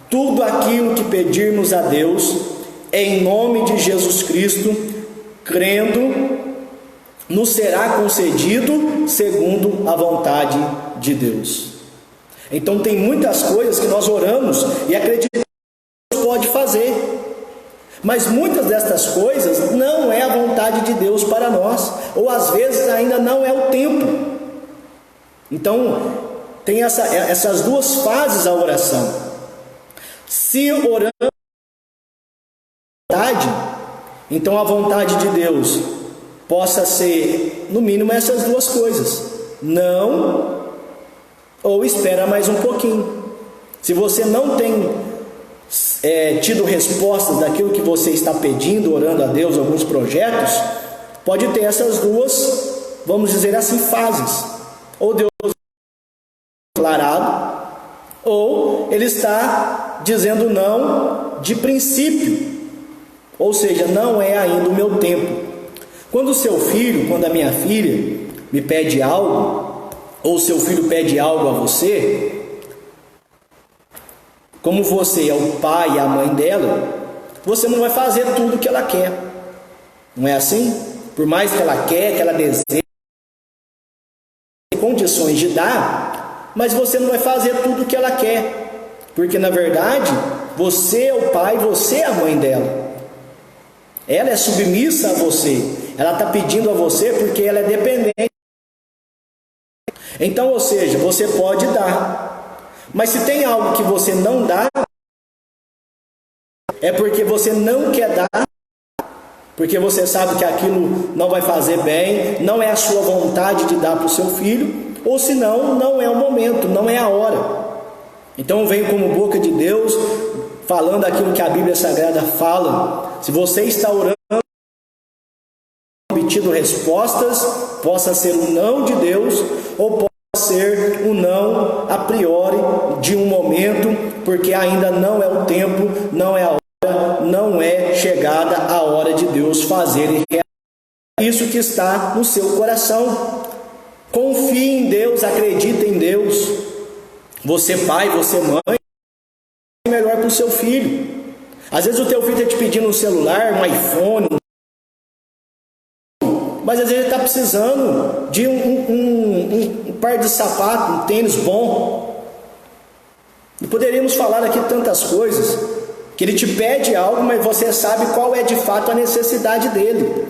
Tudo aquilo que pedirmos a Deus, em nome de Jesus Cristo, crendo, nos será concedido segundo a vontade de Deus. Então tem muitas coisas que nós oramos e acreditamos que Deus pode fazer, mas muitas destas coisas não é a vontade de Deus para nós, ou às vezes ainda não é o tempo. Então tem essas duas fases a oração. Se oramos a vontade, então a vontade de Deus possa ser, no mínimo, essas duas coisas: não, ou espera mais um pouquinho. Se você não tem tido respostas daquilo que você está pedindo, orando a Deus, alguns projetos, pode ter essas duas, vamos dizer assim, fases. Ou Deus declarado, ou Ele está dizendo não de princípio, ou seja, não é ainda o meu tempo. Quando o seu filho, quando a minha filha me pede algo, ou o seu filho pede algo a você, como você é o pai e a mãe dela, você não vai fazer tudo o que ela quer. Não é assim? Por mais que ela quer, que ela deseja, tem condições de dar, mas você não vai fazer tudo o que ela quer, porque na verdade você é o pai, você é a mãe dela. Ela é submissa a você, ela está pedindo a você porque ela é dependente. Então, ou seja, você pode dar, mas se tem algo que você não dá, é porque você não quer dar, porque você sabe que aquilo não vai fazer bem, não é a sua vontade de dar para o seu filho, ou senão não é o momento, não é a hora. Então eu venho como boca de Deus, falando aquilo que a Bíblia Sagrada fala. Se você está orando, obtido respostas, possa ser um não de Deus, ou possa ser um não a priori de um momento, porque ainda não é o tempo, não é a hora, não é chegada a hora de Deus fazer e realizar isso que está no seu coração. Confie em Deus, acredite em Deus. Você pai, você mãe, é melhor para o seu filho. Às vezes o teu filho está te pedindo um celular, um iPhone, mas às vezes ele está precisando de um par de sapatos, um tênis bom. E poderíamos falar aqui tantas coisas, que ele te pede algo, mas você sabe qual é de fato a necessidade dele.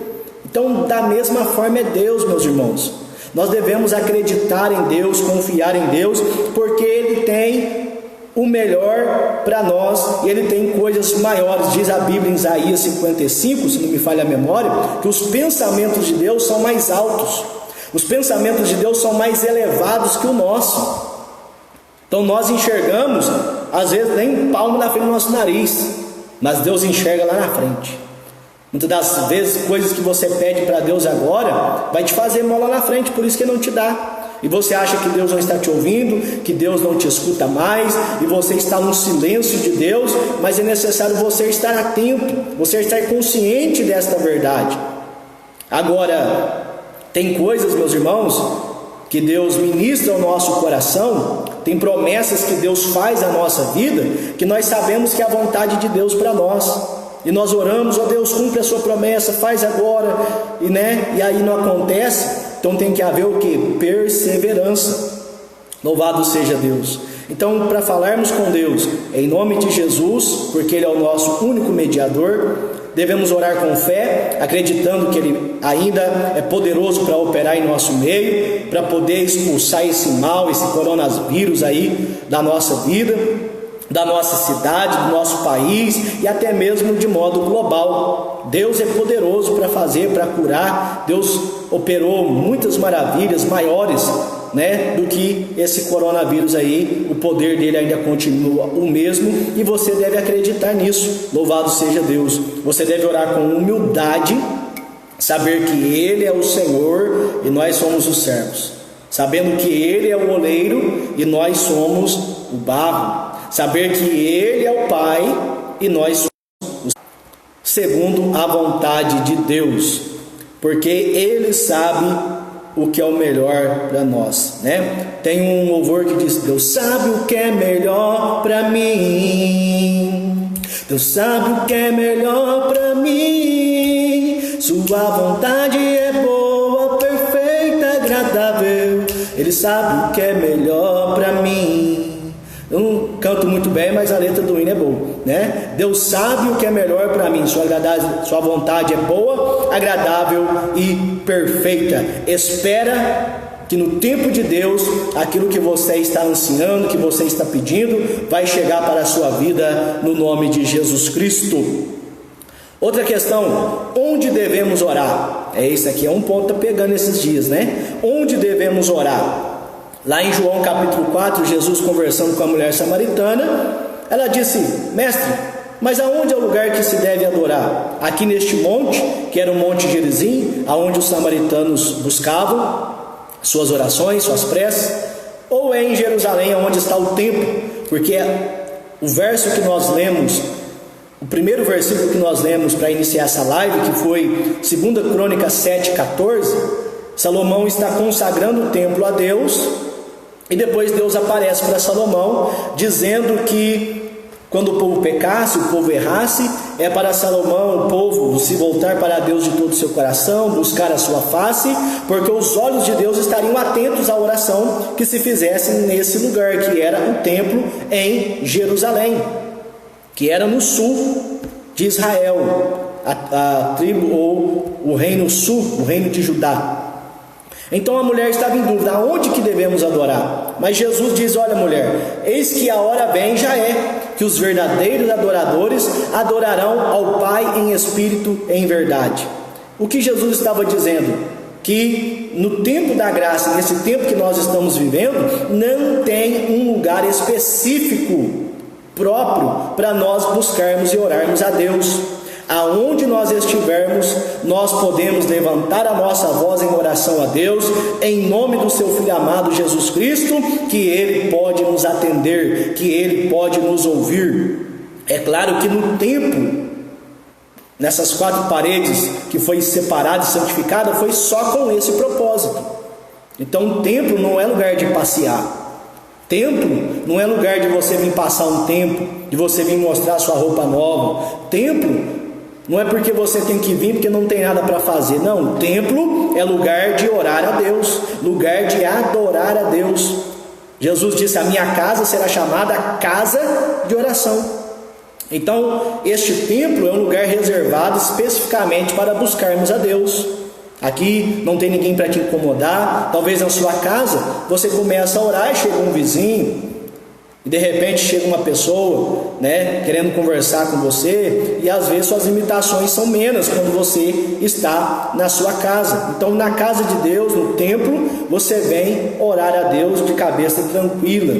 Então, da mesma forma é Deus, meus irmãos. Nós devemos acreditar em Deus, confiar em Deus, porque Ele tem o melhor para nós, e Ele tem coisas maiores. Diz a Bíblia em Isaías 55, se não me falha a memória, que os pensamentos de Deus são mais altos, os pensamentos de Deus são mais elevados que o nosso. Então nós enxergamos, às vezes nem um palmo na frente do nosso nariz, mas Deus enxerga lá na frente. Muitas das vezes, coisas que você pede para Deus agora, vai te fazer mal lá na frente, por isso que Ele não te dá. E você acha que Deus não está te ouvindo, que Deus não te escuta mais, e você está no silêncio de Deus, mas é necessário você estar atento, você estar consciente desta verdade. Agora, tem coisas, meus irmãos, que Deus ministra ao nosso coração, tem promessas que Deus faz à nossa vida, que nós sabemos que é a vontade de Deus para nós. E nós oramos, ó Deus, cumpre a sua promessa, faz agora, e aí não acontece. Então tem que haver o que? Perseverança. Louvado seja Deus. Então, para falarmos com Deus, em nome de Jesus, porque Ele é o nosso único mediador, devemos orar com fé, acreditando que Ele ainda é poderoso para operar em nosso meio, para poder expulsar esse mal, esse coronavírus aí da nossa vida, da nossa cidade, do nosso país e até mesmo de modo global. Deus é poderoso para fazer, para curar. Deus operou muitas maravilhas maiores, do que esse coronavírus aí. O poder dele ainda continua o mesmo e você deve acreditar nisso. Louvado seja Deus. Você deve orar com humildade, saber que Ele é o Senhor e nós somos os servos, sabendo que Ele é o oleiro e nós somos o barro, saber que Ele é o Pai e nós somos segundo a vontade de Deus, porque Ele sabe o que é o melhor para nós, Tem um louvor que diz: Deus sabe o que é melhor para mim, Deus sabe o que é melhor para mim, sua vontade é boa, perfeita, agradável, Ele sabe o que é melhor para mim. Eu não canto muito bem, mas a letra do hino é boa, Deus sabe o que é melhor para mim, sua vontade é boa, agradável e perfeita. Espera que no tempo de Deus, aquilo que você está ansiando, que você está pedindo, vai chegar para a sua vida no nome de Jesus Cristo. Outra questão, onde devemos orar? Isso aqui é um ponto que está pegando esses dias, Onde devemos orar? Lá em João capítulo 4, Jesus conversando com a mulher samaritana, ela disse: Mestre, mas aonde é o lugar que se deve adorar? Aqui neste monte, que era o Monte Gerizim, aonde os samaritanos buscavam suas orações, suas preces, ou é em Jerusalém, onde está o templo? Porque o verso que nós lemos, o primeiro versículo que nós lemos para iniciar essa live, que foi 2 Crônicas 7,14, Salomão está consagrando o templo a Deus, e depois Deus aparece para Salomão, dizendo que Quando o povo pecasse, o povo errasse, é para Salomão, o povo, se voltar para Deus de todo o seu coração, buscar a sua face, porque os olhos de Deus estariam atentos à oração que se fizesse nesse lugar, que era o templo em Jerusalém, que era no sul de Israel, a tribo ou o reino sul, o reino de Judá. Então a mulher estava em dúvida, aonde que devemos adorar? Mas Jesus diz, olha mulher, eis que a hora vem, já é, que os verdadeiros adoradores adorarão ao Pai em espírito e em verdade. O que Jesus estava dizendo? Que no tempo da graça, nesse tempo que nós estamos vivendo, não tem um lugar específico próprio para nós buscarmos e orarmos a Deus. Aonde nós estivermos, nós podemos levantar a nossa voz em oração a Deus, em nome do seu Filho amado Jesus Cristo, que Ele pode nos atender, que Ele pode nos ouvir. É claro que no templo, nessas 4 paredes que foi separada e santificada, foi só com esse propósito. Então o templo não é lugar de passear. Templo não é lugar de você vir passar um tempo, de você vir mostrar sua roupa nova. Templo não é porque você tem que vir porque não tem nada para fazer. Não, o templo é lugar de orar a Deus, lugar de adorar a Deus. Jesus disse, a minha casa será chamada casa de oração. Então, este templo é um lugar reservado especificamente para buscarmos a Deus. Aqui não tem ninguém para te incomodar. Talvez na sua casa você começa a orar e chega um vizinho, e de repente chega uma pessoa, querendo conversar com você, e às vezes suas limitações são menos quando você está na sua casa. Então na casa de Deus, no templo, você vem orar a Deus de cabeça tranquila,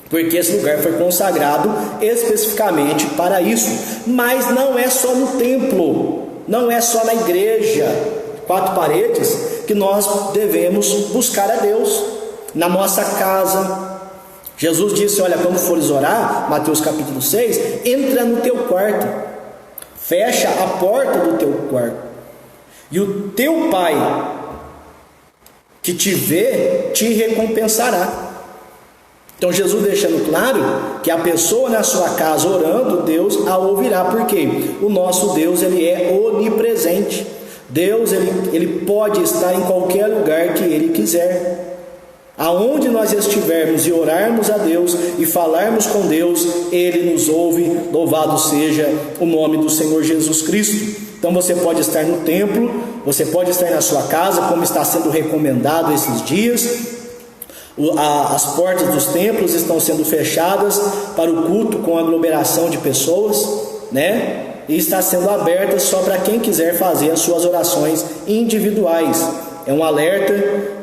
porque esse lugar foi consagrado especificamente para isso. Mas não é só no templo, não é só na igreja, 4 paredes, que nós devemos buscar a Deus. Na nossa casa, Jesus disse, olha, quando fores orar, Mateus capítulo 6, entra no teu quarto, fecha a porta do teu quarto, e o teu Pai que te vê, te recompensará. Então Jesus deixando claro que a pessoa na sua casa orando, Deus a ouvirá. Por quê? O nosso Deus, Ele é onipresente. Deus, ele pode estar em qualquer lugar que Ele quiser. Aonde nós estivermos e orarmos a Deus e falarmos com Deus, Ele nos ouve. Louvado seja o nome do Senhor Jesus Cristo. Então você pode estar no templo, você pode estar na sua casa, como está sendo recomendado esses dias. As portas dos templos estão sendo fechadas para o culto com aglomeração de pessoas, e está sendo aberta só para quem quiser fazer as suas orações individuais. É um alerta,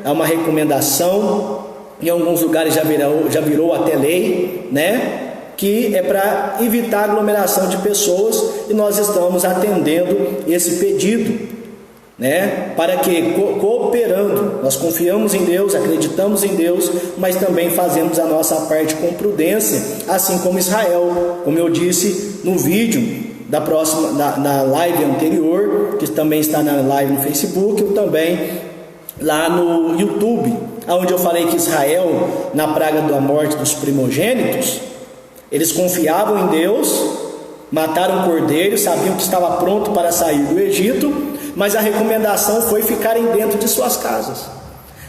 é uma recomendação, em alguns lugares já virou até lei, que é para evitar aglomeração de pessoas, e nós estamos atendendo esse pedido, para que, cooperando, nós confiamos em Deus, acreditamos em Deus, mas também fazemos a nossa parte com prudência, assim como Israel, como eu disse no vídeo na live anterior, que também está na live no Facebook, ou também lá no YouTube, onde eu falei que Israel, na praga da morte dos primogênitos, eles confiavam em Deus, mataram o cordeiro, sabiam que estava pronto para sair do Egito, mas a recomendação foi ficarem dentro de suas casas.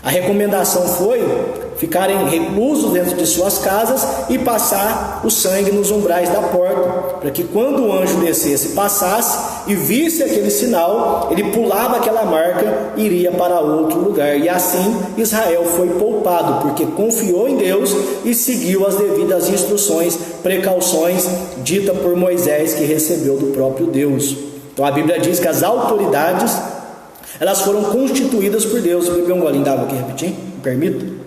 A recomendação foi ficarem reclusos dentro de suas casas e passar o sangue nos umbrais da porta, para que quando o anjo descesse, passasse e visse aquele sinal, ele pulava aquela marca e iria para outro lugar. E assim Israel foi poupado, porque confiou em Deus e seguiu as devidas instruções, precauções ditas por Moisés, que recebeu do próprio Deus. Então a Bíblia diz que as autoridades, elas foram constituídas por Deus. Vou beber um golinho d'água aqui rapidinho, me permita.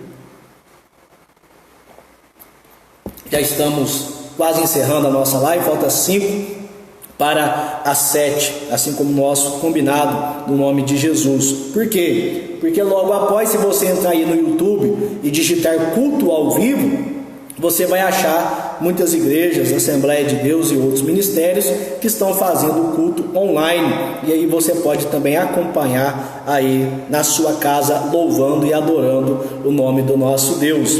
Já estamos quase encerrando a nossa live, falta 5 para as 7, assim como nosso combinado, no nome de Jesus. Por quê? Porque logo após, se você entrar aí no YouTube e digitar culto ao vivo, você vai achar muitas igrejas, Assembleia de Deus e outros ministérios que estão fazendo culto online, e aí você pode também acompanhar aí na sua casa, louvando e adorando o nome do nosso Deus.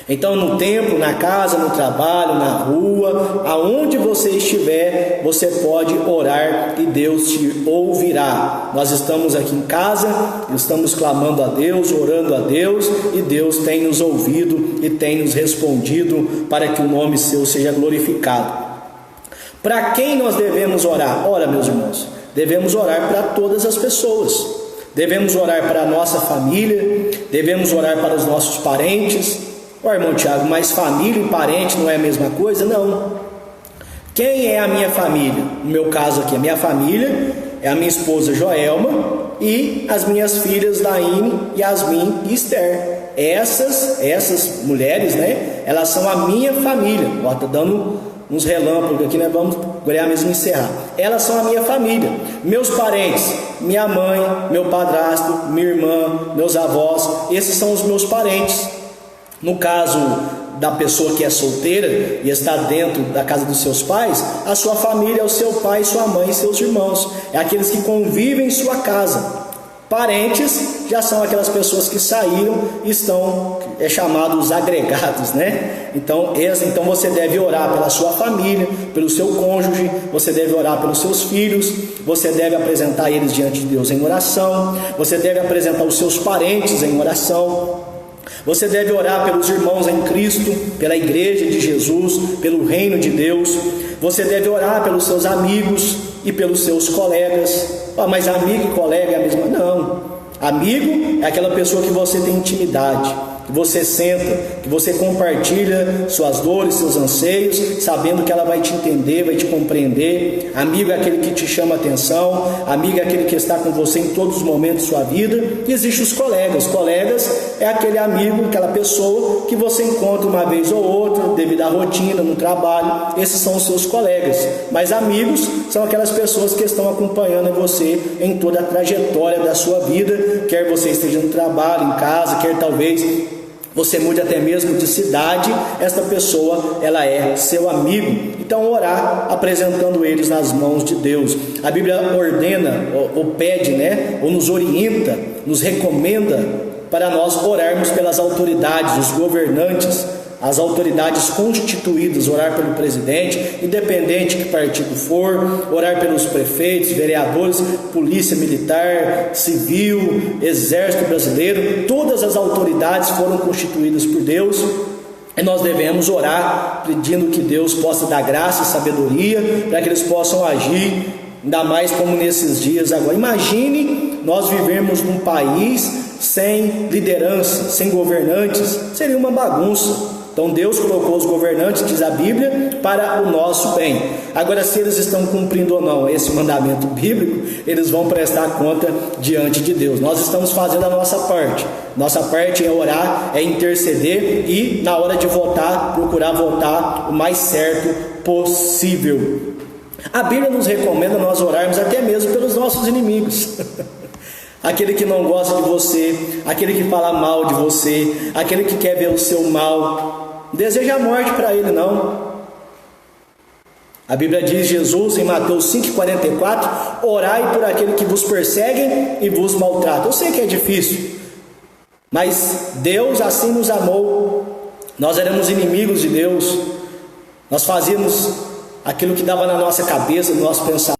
Então, no templo, na casa, no trabalho, na rua, aonde você estiver, você pode orar e Deus te ouvirá. Nós estamos aqui em casa, estamos clamando a Deus, orando a Deus, e Deus tem nos ouvido e tem nos respondido para que o nome seu seja glorificado. Para quem nós devemos orar? Ora, meus irmãos, devemos orar para todas as pessoas. Devemos orar para a nossa família, devemos orar para os nossos parentes. Irmão Tiago, mas família e parente não é a mesma coisa? Não. Quem é a minha família? No meu caso aqui, a minha família é a minha esposa Joelma e as minhas filhas Laine, Yasmin e Esther. Essas mulheres, né? Elas são a minha família. Ó, tá dando uns relâmpagos aqui, né? Vamos agora mesmo encerrar. Elas são a minha família. Meus parentes, minha mãe, meu padrasto, minha irmã, meus avós, esses são os meus parentes. No caso da pessoa que é solteira e está dentro da casa dos seus pais, a sua família é o seu pai, sua mãe e seus irmãos. É aqueles que convivem em sua casa. Parentes já são aquelas pessoas que saíram e estão chamados agregados, né? Então você deve orar pela sua família, pelo seu cônjuge, você deve orar pelos seus filhos, você deve apresentar eles diante de Deus em oração, você deve apresentar os seus parentes em oração. Você deve orar pelos irmãos em Cristo, pela igreja de Jesus, pelo reino de Deus. Você deve orar pelos seus amigos e pelos seus colegas. Mas amigo e colega é a mesma? Não. Amigo é aquela pessoa que você tem intimidade, que você senta, que você compartilha suas dores, seus anseios, sabendo que ela vai te entender, vai te compreender. Amigo é aquele que te chama atenção, amigo é aquele que está com você em todos os momentos da sua vida. E existem os colegas. Colegas é aquele amigo, aquela pessoa que você encontra uma vez ou outra, devido à rotina, no trabalho. Esses são os seus colegas. Mas amigos são aquelas pessoas que estão acompanhando você em toda a trajetória da sua vida, quer você esteja no trabalho, em casa, quer talvez você mude até mesmo de cidade, esta pessoa, ela é seu amigo. Então orar apresentando eles nas mãos de Deus. A Bíblia ordena, ou pede, né? Ou nos orienta, nos recomenda para nós orarmos pelas autoridades, os governantes, as autoridades constituídas, orar pelo presidente, independente que partido for, orar pelos prefeitos, vereadores, polícia militar, civil, exército brasileiro. Todas as autoridades foram constituídas por Deus e nós devemos orar pedindo que Deus possa dar graça e sabedoria para que eles possam agir, ainda mais como nesses dias agora. Imagine nós vivermos num país sem liderança, sem governantes, seria uma bagunça. Então Deus colocou os governantes, diz a Bíblia, para o nosso bem. Agora, se eles estão cumprindo ou não esse mandamento bíblico, eles vão prestar conta diante de Deus. Nós estamos fazendo a nossa parte. Nossa parte é orar, é interceder e, na hora de votar, procurar votar o mais certo possível. A Bíblia nos recomenda nós orarmos até mesmo pelos nossos inimigos. Aquele que não gosta de você, aquele que fala mal de você, aquele que quer ver o seu mal. Não deseja a morte para ele, não. A Bíblia diz, Jesus em Mateus 5,44, orai por aquele que vos perseguem e vos maltratam. Eu sei que é difícil, mas Deus assim nos amou. Nós éramos inimigos de Deus, nós fazíamos aquilo que dava na nossa cabeça, no nosso pensamento.